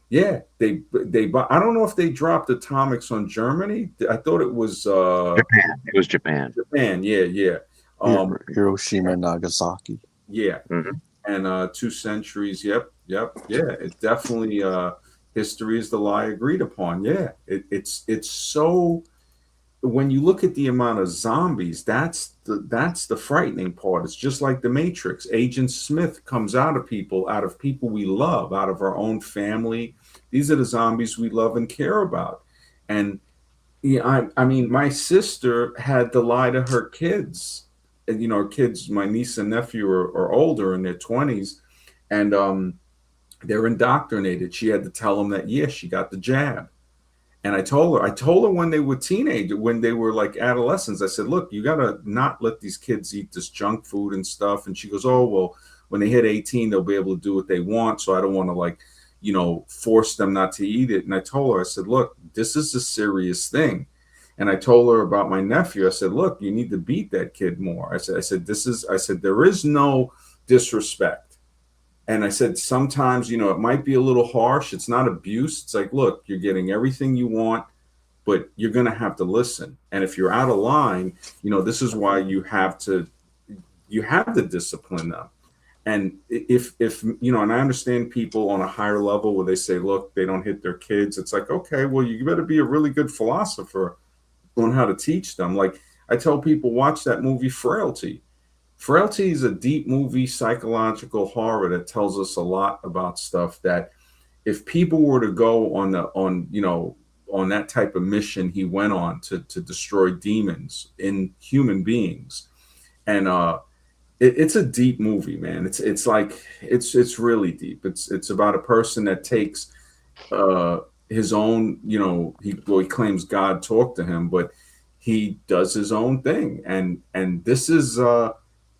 Yeah, they. I don't know if they dropped atomics on Germany. I thought it was Japan. It was Japan. Japan. Yeah. Hiroshima and Nagasaki. Yeah. Mhm. And 2 centuries. Yep. Yeah. It definitely. History is the lie agreed upon. Yeah. It's so. When you look at the amount of zombies, that's the frightening part. It's just like the Matrix. Agent Smith comes out of people we love, out of our own family. These are the zombies we love and care about. And yeah, I mean, my sister had to lie to her kids. And, her kids, my niece and nephew are older in their 20s, and they're indoctrinated. She had to tell them that, yes, she got the jab. And I told her when they were teenagers, when they were like adolescents, I said, look, you got to not let these kids eat this junk food and stuff. And she goes, oh, well, when they hit 18, they'll be able to do what they want. So I don't want to force them not to eat it. And I told her, I said, look, this is a serious thing. And I told her about my nephew. I said, look, you need to beat that kid more. I said, there is no disrespect. And I said, sometimes, it might be a little harsh. It's not abuse. It's like, look, you're getting everything you want, but you're going to have to listen. And if you're out of line, this is why you have to discipline them. And if and I understand people on a higher level where they say, look, they don't hit their kids. It's like, okay, well, you better be a really good philosopher on how to teach them. Like I tell people, watch that movie Frailty. Frailty is a deep movie, psychological horror that tells us a lot about stuff that if people were to go on that type of mission he went on to destroy demons in human beings. And it's a deep movie, man. It's like it's really deep. It's about a person that takes his own, he claims God talked to him, but he does his own thing. And this is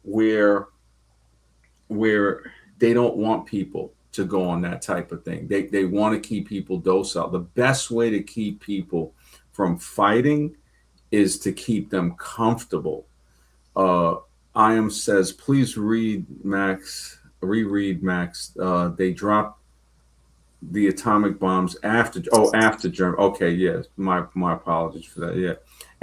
where they don't want people to go on that type of thing. They want to keep people docile. The best way to keep people from fighting is to keep them comfortable. Iam says, please reread Max. They dropped the atomic bombs after Germany. Okay, yes. My apologies for that. Yeah.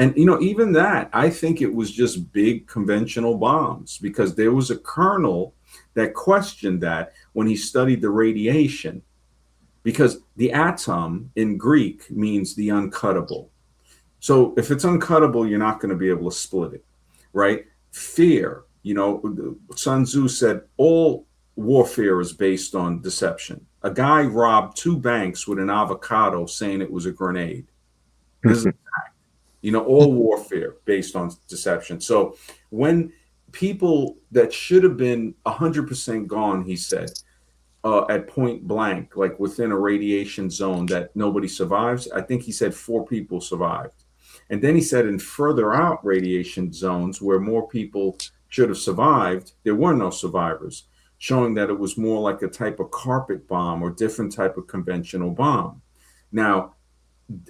And even that, I think it was just big conventional bombs, because there was a colonel that questioned that when he studied the radiation, because the atom in Greek means the uncuttable. So if it's uncuttable, you're not going to be able to split it, right? Fear, Sun Tzu said all warfare is based on deception. A guy robbed 2 banks with an avocado saying it was a grenade. This is, all warfare based on deception. So when people that should have been 100% gone, he said, at point blank, like within a radiation zone that nobody survives, I think he said 4 people survived. And then he said in further out radiation zones where more people should have survived, there were no survivors, showing that it was more like a type of carpet bomb or different type of conventional bomb. Now,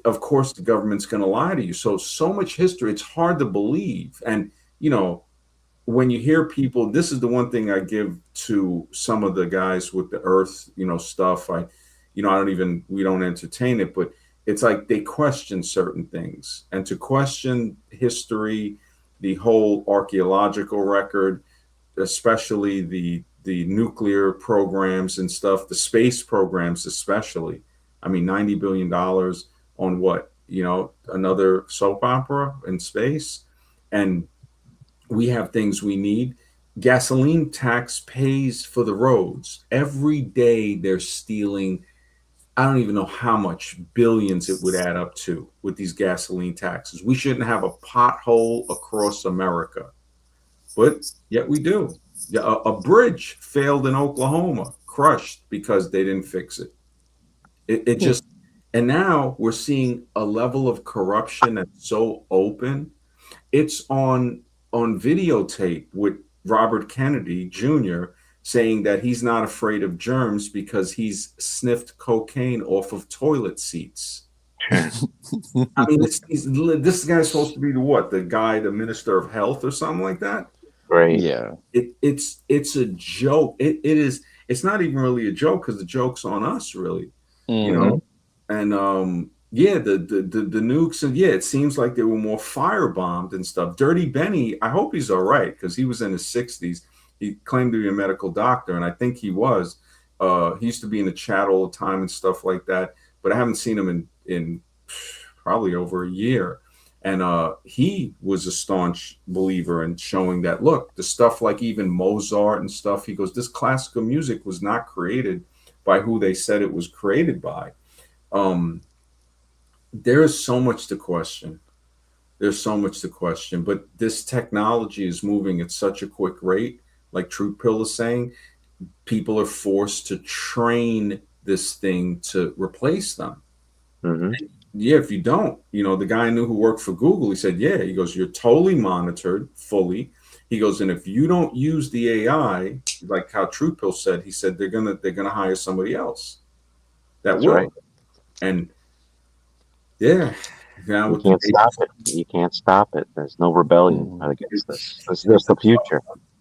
of course, the government's going to lie to you. So much history, it's hard to believe. And, when you hear people, this is the one thing I give to some of the guys with the earth, stuff. We don't entertain it, but it's like they question certain things. And to question history, the whole archaeological record, especially the nuclear programs and stuff, the space programs especially. I mean, $90 billion on what? Another soap opera in space, and we have things we need. Gasoline tax pays for the roads. Every day they're stealing. I don't even know how much billions it would add up to with these gasoline taxes. We shouldn't have a pothole across America, but yet we do. Yeah, a bridge failed in Oklahoma, crushed because they didn't fix it. It just, and now we're seeing a level of corruption that's so open. It's on videotape with Robert Kennedy Jr. saying that he's not afraid of germs because he's sniffed cocaine off of toilet seats. I mean, this guy's supposed to be the minister of health or something like that. Right. Yeah. It's a joke. It's not even really a joke because the joke's on us, really. And the nukes, and it seems like they were more firebombed and stuff. Dirty Benny, I hope he's all right because he was in his 60s. He claimed to be a medical doctor, and I think he was. He used to be in the chat all the time and stuff like that, but I haven't seen him in probably over a year. And he was a staunch believer in showing that, look, the stuff like even Mozart and stuff, he goes, this classical music was not created by who they said it was created by. There is so much to question. There's so much to question, but this technology is moving at such a quick rate. Like Truth Pill is saying, people are forced to train this thing to replace them. If you don't, the guy I knew who worked for Google, he said, he goes, you're totally monitored fully. He goes, and if you don't use the AI, like how Truth Pill said, he said they're gonna hire somebody else. That's will. Right. And you can't stop it. You can't stop it. There's no rebellion against this. This is the future.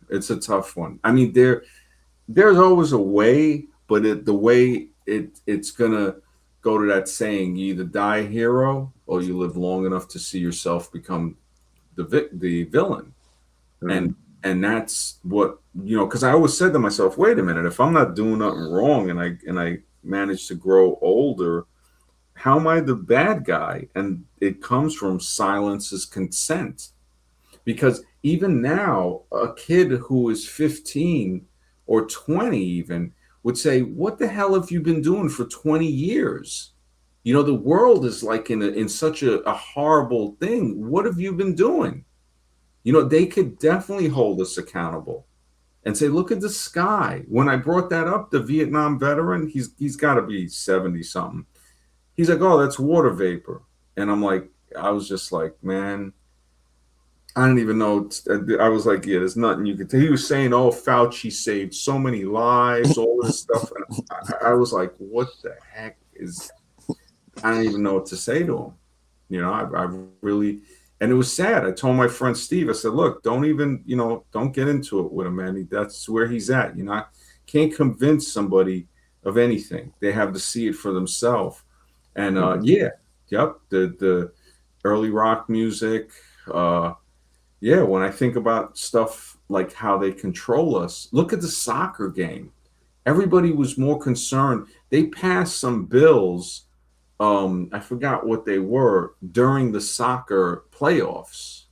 It's a tough one. I mean, there's always a way, but the way it's gonna go to that saying: you either die a hero or you live long enough to see yourself become the villain. And that's what because I always said to myself, wait a minute, if I'm not doing nothing wrong and I manage to grow older, how am I the bad guy? And it comes from silence is consent. Because even now, a kid who is 15 or 20 even would say, what the hell have you been doing for 20 years? The world is like in such a horrible thing. What have you been doing? They could definitely hold us accountable and say, look at the sky. When I brought that up, the Vietnam veteran, he's got to be 70 something. He's like, oh, that's water vapor. And I was just like, man, I don't even know. I was like, yeah, there's nothing you could tell. He was saying, oh, Fauci saved so many lives, all this stuff. And I was like, what the heck I don't even know what to say to him. I really, and it was sad. I told my friend Steve, I said, look, don't even, don't get into it with him, man. That's where he's at. I can't convince somebody of anything. They have to see it for themselves. And the early rock music. When I think about stuff like how they control us, look at the soccer game. Everybody was more concerned. They passed some bills. I forgot what they were during the soccer playoffs.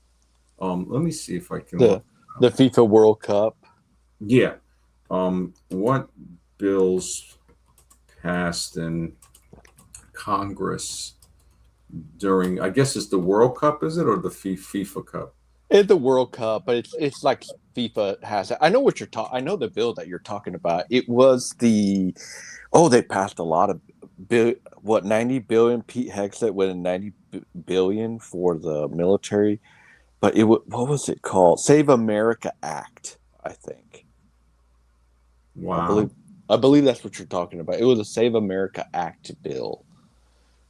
Let me see if I can. The FIFA World Cup. Yeah. What bills passed in Congress during, I guess it's the World Cup, is it, or the FIFA Cup? It's the World Cup, but it's like FIFA has it. I know what you're talking. I know the bill that you're talking about. It was they passed a lot of 90 billion. Pete Hegseth went 90 billion for the military, but what was it called? Save America Act, I think. Wow. I believe that's what you're talking about. It was a Save America Act bill.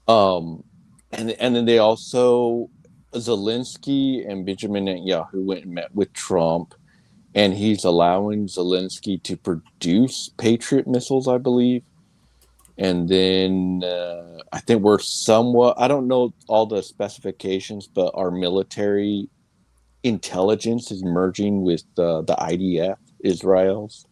And then they also, Zelensky and Benjamin Netanyahu went and met with Trump, and he's allowing Zelensky to produce Patriot missiles, I believe. And then I think we're somewhat, I don't know all the specifications, but our military intelligence is merging with the IDF, Israel's.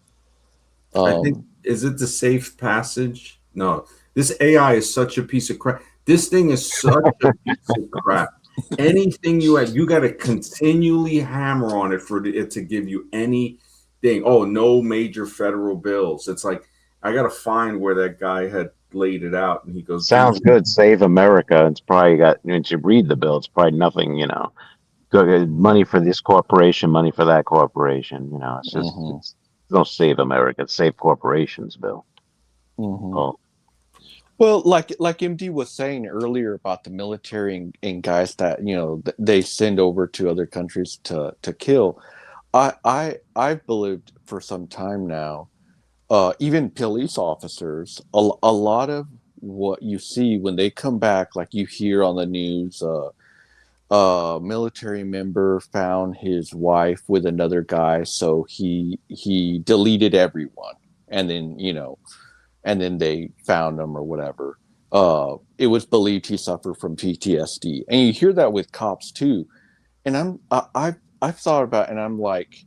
I think, is it the safe passage? No, this AI is such a piece of crap. This thing is such a piece of crap. Anything you got to continually hammer on it for it to give you anything. Oh, no major federal bills. It's like, I got to find where that guy had laid it out. And he goes, Sounds good. Save America. It's probably got, when you read the bill, it's probably nothing, good money for this corporation, money for that corporation. It's just, it's no Save America, it's Save Corporations bill. Oh. Well, like MD was saying earlier about the military and guys that they send over to other countries to kill. I've believed for some time now, even police officers, a lot of what you see when they come back, like you hear on the news, military member found his wife with another guy, so he deleted everyone, and then and then they found him or whatever. It was believed he suffered from PTSD, and you hear that with cops too. And I've thought about it, and I'm like,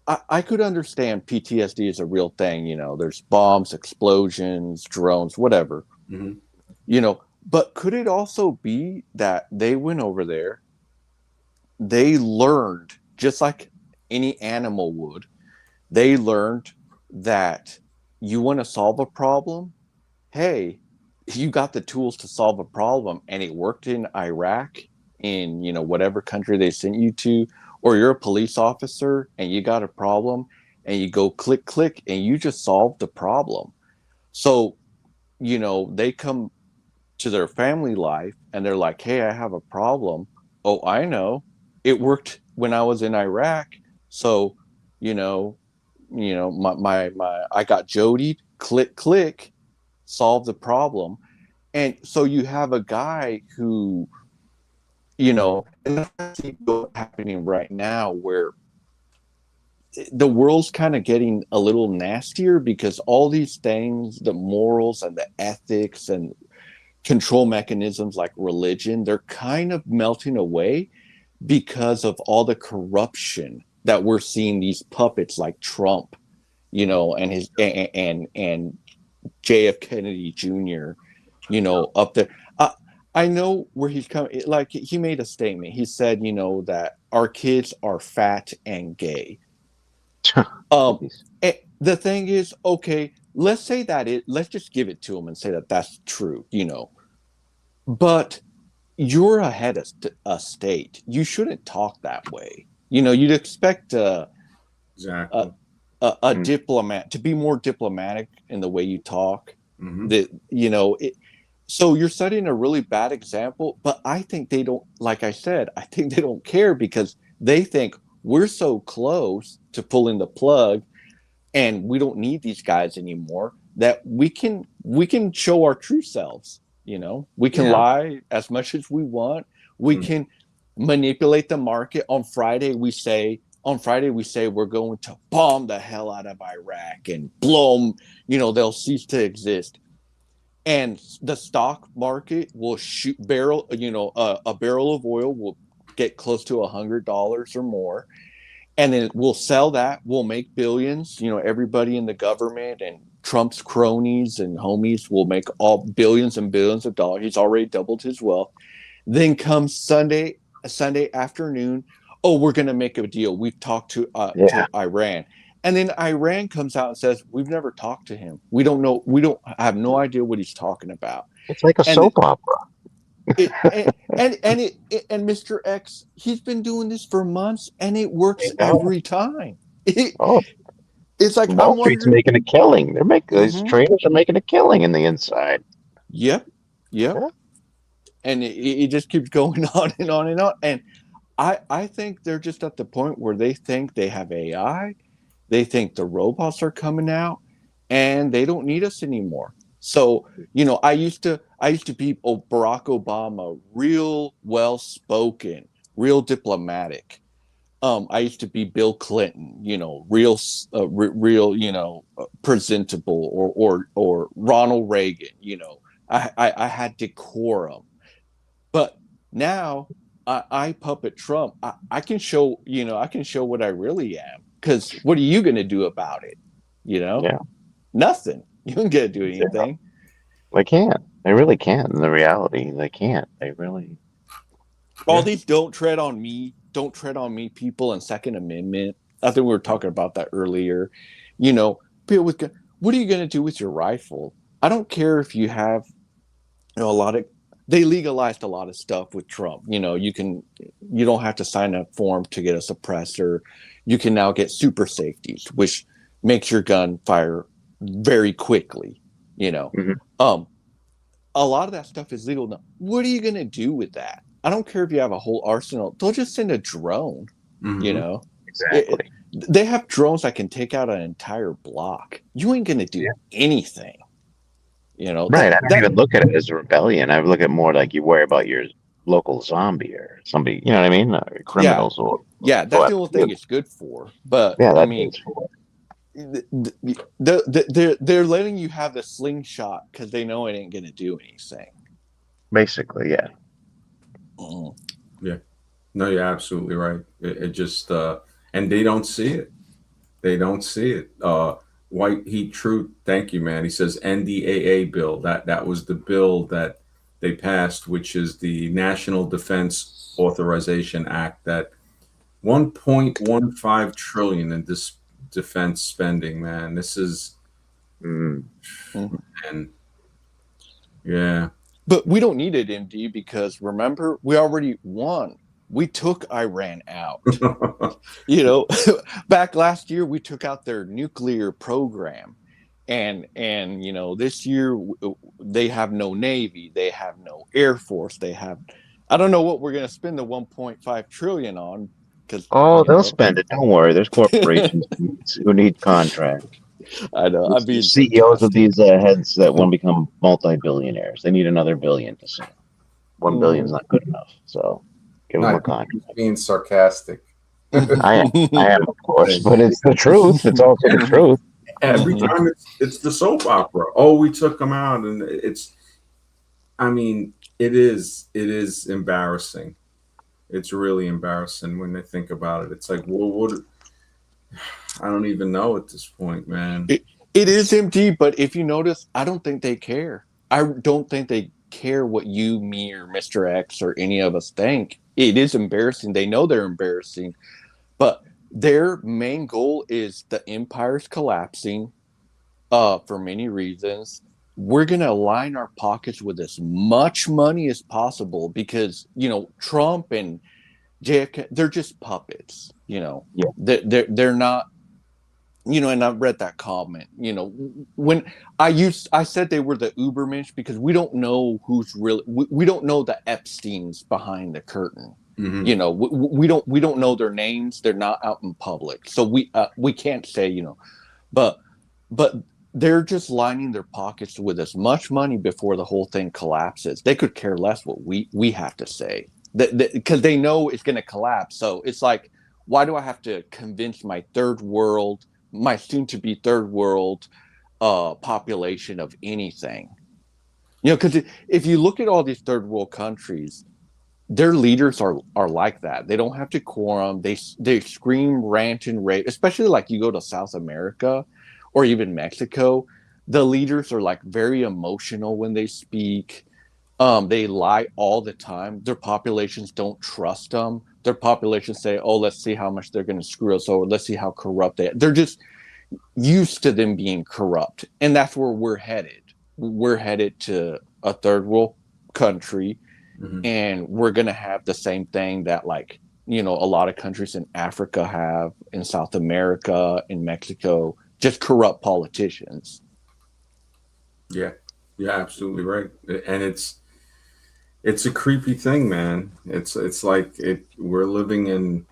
I could understand PTSD is a real thing. There's bombs, explosions, drones, whatever. But could it also be that they went over there, they learned, just like any animal would, they learned that you want to solve a problem? Hey, you got the tools to solve a problem, and it worked in Iraq, in whatever country they sent you to, or you're a police officer and you got a problem and you go click, and you just solved the problem. So, they come to their family life and they're like, hey, I have a problem. Oh, I know. It worked when I was in Iraq. So, my I got Jodied, click, solve the problem. And so you have a guy who, and that's happening right now, where the world's kind of getting a little nastier because all these things, the morals and the ethics and control mechanisms like religion, they're kind of melting away because of all the corruption that we're seeing these puppets like Trump, and his and JF Kennedy Jr., up there. I know where he's coming. Like, he made a statement. He said, that our kids are fat and gay. The thing is, okay, let's say let's just give it to him and say that that's true, but you're a head of a state. You shouldn't talk that way. You'd expect exactly. a diplomat to be more diplomatic in the way you talk. So you're setting a really bad example, but I think they don't, like I said, I think they don't care because they think we're so close to pulling the plug and we don't need these guys anymore, that we can show our true selves. We can lie as much as we want. We can manipulate the market. On Friday we say we're going to bomb the hell out of Iraq and blow them, they'll cease to exist. And the stock market will a barrel of oil will get close to $100 or more. And then we'll sell that. We'll make billions. Everybody in the government and Trump's cronies and homies will make all billions and billions of dollars. He's already doubled his wealth. Then comes Sunday afternoon. Oh, we're going to make a deal. We've talked to Iran. And then Iran comes out and says, we've never talked to him. We don't know. We don't have no idea what he's talking about. It's like a And soap opera. and Mr. X, he's been doing this for months and it works I know. every time. It, Oh, it's like, Wall I'm Street's wondering. making a killing. They're making these Mhm. traders are making a killing in the inside. Yep. Yep. Yeah. And it just keeps going on and on and on. And I think they're just at the point where they think they have AI. They think the robots are coming out and they don't need us anymore. So, I used to be Barack Obama, real well spoken, real diplomatic. I used to be Bill Clinton, real, presentable, or Ronald Reagan. I had decorum, but now I puppet Trump. I can show, I can show what I really am. Because what are you going to do about it? Yeah. Nothing. You don't get to do anything. They can't. They really can't. In the reality, they can't. They really. All these don't tread on me people and Second Amendment. I think we were talking about that earlier. People with, what are you going to do with your rifle? I don't care if you have, a lot of, they legalized a lot of stuff with Trump. You don't have to sign a form to get a suppressor. You can now get super safeties, which makes your gun fire very quickly. Mhm. A lot of that stuff is legal now. What are you going to do with that? I don't care if you have a whole arsenal. They'll just send a drone. Mhm. Exactly. They have drones that can take out an entire block. You ain't going to do anything. Right. I don't even look at it as a rebellion. I look at it more like you worry about your local zombie or somebody. You know what I mean? Criminals or that's but, the only thing it's good for. But yeah, I that mean, is for they're letting you have the slingshot because they know it ain't going to do anything. basically, yeah. Mm. Yeah. No, you're absolutely right. It just and they don't see it. They don't see it. White Heat Truth, thank you, man. He says NDAA bill. That was the bill that they passed, which is the National Defense Authorization Act. That 1.15 trillion in this defense spending, man. This is, Mm. and yeah. But we don't need it, MD, because remember, we already won. We took Iran out. Back last year, we took out their nuclear program. And this year they have no Navy, they have no Air Force, I don't know what we're going to spend the 1.5 trillion on, because Oh, they'll spend it. Don't worry. There's corporations who need contracts. I know I'm The being CEOs of sarcastic. these heads that want to become multi-billionaires. They need another billion to sell. 1 billion is not good enough. So give them a Not contract. being sarcastic. I am, of course, but it's the truth. It's also the truth. Every time it's the soap opera. Oh, we took them out, and I mean, it is embarrassing. It's really embarrassing when they think about it. It's like, well, what? I don't even know at this point, man. It is empty, but if you notice, I don't think they care. I don't think they care what you, me, or Mr. X or any of us think. It is embarrassing. They know they're embarrassing, but their main goal is the empire's collapsing for many reasons. We're going to line our pockets with as much money as possible because, Trump and JFK, they're just puppets. Yeah. They're not, and I've read that comment, when I said they were the Ubermensch because we don't know who's really, we don't know the Epsteins behind the curtain. Mhm. We don't know their names. They're not out in public. So we can't say, but they're just lining their pockets with as much money before the whole thing collapses. They could care less what we have to say because they know it's going to collapse. So it's like, why do I have to convince my soon to be third world population of anything? Because if you look at all these third world countries, their leaders are like that. They don't have decorum. They scream, rant, and rave. Especially like you go to South America or even Mexico, the leaders are like very emotional when they speak. They lie all the time. Their populations don't trust them. Their populations say, "Oh, let's see how much they're going to screw us over. Let's see how corrupt they are." They're just used to them being corrupt, and that's where we're headed. We're headed to a third world country, Mhm. and we're going to have the same thing that, like, a lot of countries in Africa have, in South America, in Mexico, just corrupt politicians. Yeah, yeah, absolutely right. And it's a creepy thing, man. It's like we're living in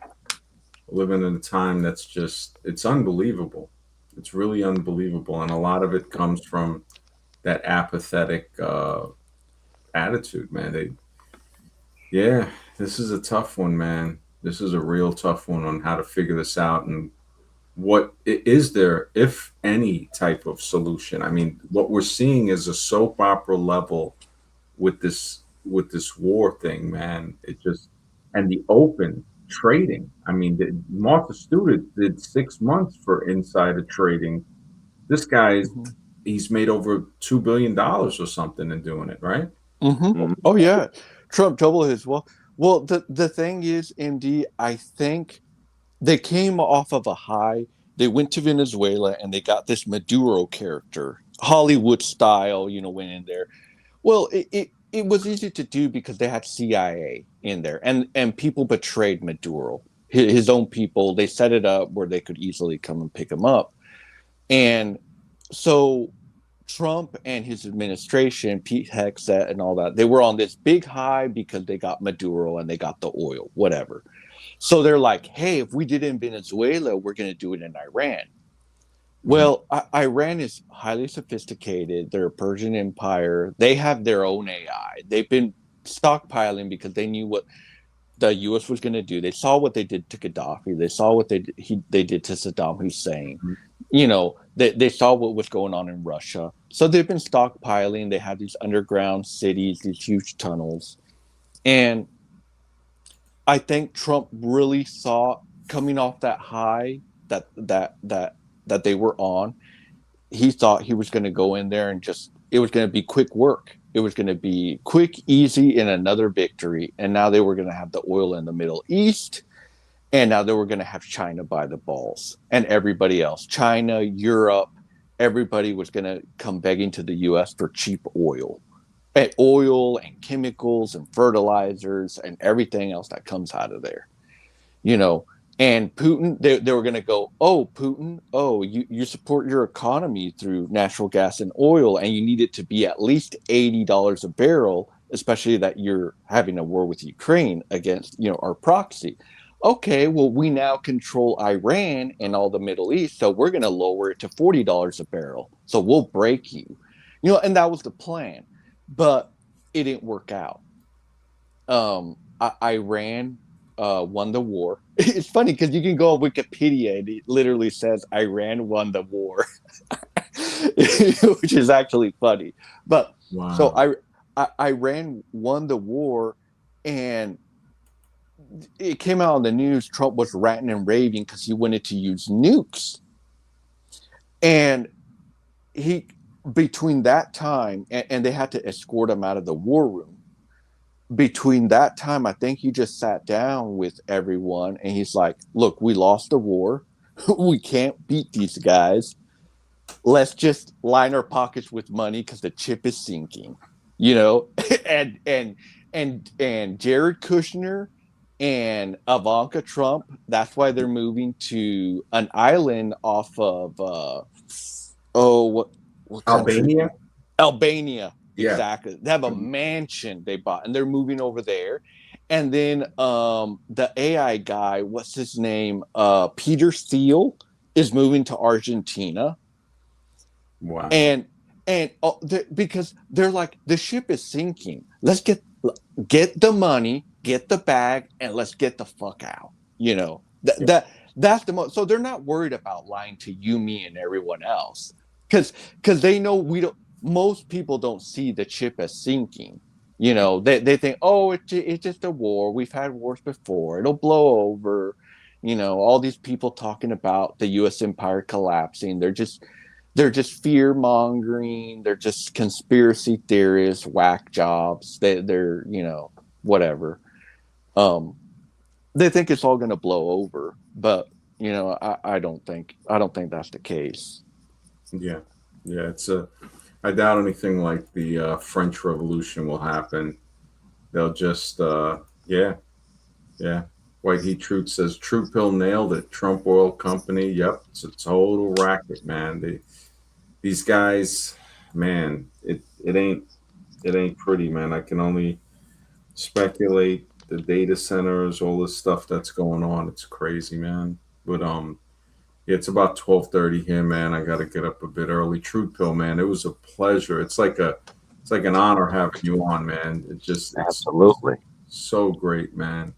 a time that's just it's unbelievable. It's really unbelievable, and a lot of it comes from that apathetic attitude, man. Yeah, this is a tough one, man. This is a real tough one on how to figure this out and is there, if any, type of solution. I mean, what we're seeing is a soap opera level with this war thing, man. It just and the open trading. I mean, Martha Stewart did 6 months for insider trading. This guy's Mm-hmm. he's made over $2 billion or something in doing it, right? Mm-hmm. Mhm. Oh yeah, Trump doubled his. Well, the thing is, MD, I think they came off of a high. They went to Venezuela and they got this Maduro character, Hollywood style. Went in there. Well, it was easy to do because they had CIA in there, and people betrayed Maduro, his own people. They set it up where they could easily come and pick him up, and so Trump and his administration, Pete Hegseth and all that, they were on this big high because they got Maduro and they got the oil, whatever. So they're like, hey, if we did it in Venezuela, we're going to do it in Iran. Mhm. Well, Iran is highly sophisticated. They're a Persian empire. They have their own AI. They've been stockpiling because they knew what the U.S. was going to do. They saw what they did to Gaddafi. They saw what they did to Saddam Hussein. They saw what was going on in Russia. So they've been stockpiling. They have these underground cities, these huge tunnels, and I think Trump really saw, coming off that high that they were on. He thought he was going to go in there and just it was going to be quick work. It was going to be quick, easy, and another victory. And now they were going to have the oil in the Middle East, and now they were going to have China by the balls and everybody else. China, Europe, everybody was going to come begging to the U.S. for cheap oil and chemicals and fertilizers and everything else that comes out of there. you know and Putin, they were going to go, oh, Putin, oh, you support your economy through natural gas and oil, and you need it to be at least $80 a barrel, especially that you're having a war with Ukraine against our proxy. Okay, well, we now control Iran and all the Middle East, so we're going to lower it to $40 a barrel, so we'll break you. And that was the plan, but it didn't work out. Iran won the war. It's funny because you can go on Wikipedia and it literally says Iran won the war, which is actually funny. But so Wow. Iran won the war, and it came out on the news. Trump was ranting and raving because he wanted to use nukes, and he between that time and they had to escort him out of the war room. Between that time, I think he just sat down with everyone and he's like, look, we lost the war. We can't beat these guys. Let's just line our pockets with money because the chip is sinking, and Jared Kushner and Ivanka Trump, that's why they're moving to an island off of what country? Albania? Albania, Yeah. exactly. They have a Mhm. mansion they bought, and they're moving over there. And then the AI guy, what's his name? Peter Thiel is moving to Argentina, Wow. and because they're like, the ship is sinking. Let's get the money, get the bag, and let's get the fuck out. Yeah. That's the most. So they're not worried about lying to you, me, and everyone else, because they know we don't. Most people don't see the ship as sinking. They think, oh, it's just a war. We've had wars before. It'll blow over. All these people talking about the U.S. empire collapsing. they're just fear mongering. They're just conspiracy theorists, whack jobs. They're whatever. Um, they think it's all going to blow over, but I don't think that's the case. Yeah, yeah. I doubt anything like the French Revolution will happen. They'll just, yeah, yeah. White Heat Truth says True Pill nailed it. Trump Oil Company. Yep, it's a total racket, man. These guys, man, it ain't pretty, man. I can only speculate the data centers, all this stuff that's going on. It's crazy, man. But yeah, it's about 12:30 here, man. I got to get up a bit early. Truth Pill, man. It was a pleasure. It's like an honor having you on, man. It's Absolutely. so great, man.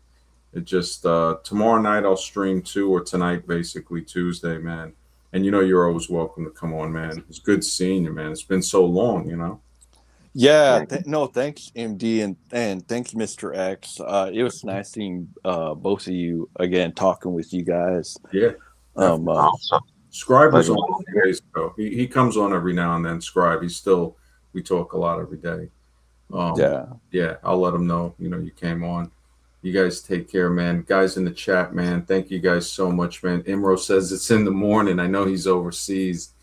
It just tomorrow night I'll stream too, or tonight basically Tuesday, man. And you're always welcome to come on, man. It's good seeing you, man. It's been so long. Yeah, Yeah. no, thanks, MD, and thanks, Mr. X. It was nice seeing both of you again, talking with you guys. Yeah, Um, definitely. uh, Awesome. Scribe was Pleasure. on a few days ago. He comes on every now and then. Scribe, we talk a lot every day. yeah, Yeah, I'll let him know. You came on. You guys take care, man. Guys in the chat, man. Thank you guys so much, man. Imro says it's in the morning. I know he's overseas.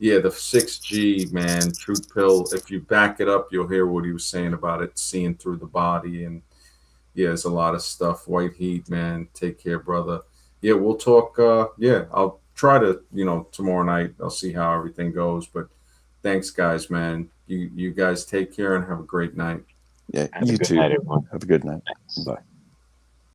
Yeah, the 6G, man. Truth pill. If you back it up, you'll hear what he was saying about it, seeing through the body, and yeah, there's a lot of stuff. White heat, man. Take care, brother. Yeah, we'll talk. Yeah, I'll try to, tomorrow night. I'll see how everything goes. But thanks, guys, man. You guys take care and have a great night. yeah. Have a You good too. night, everyone. Have a good night. Thanks. Bye.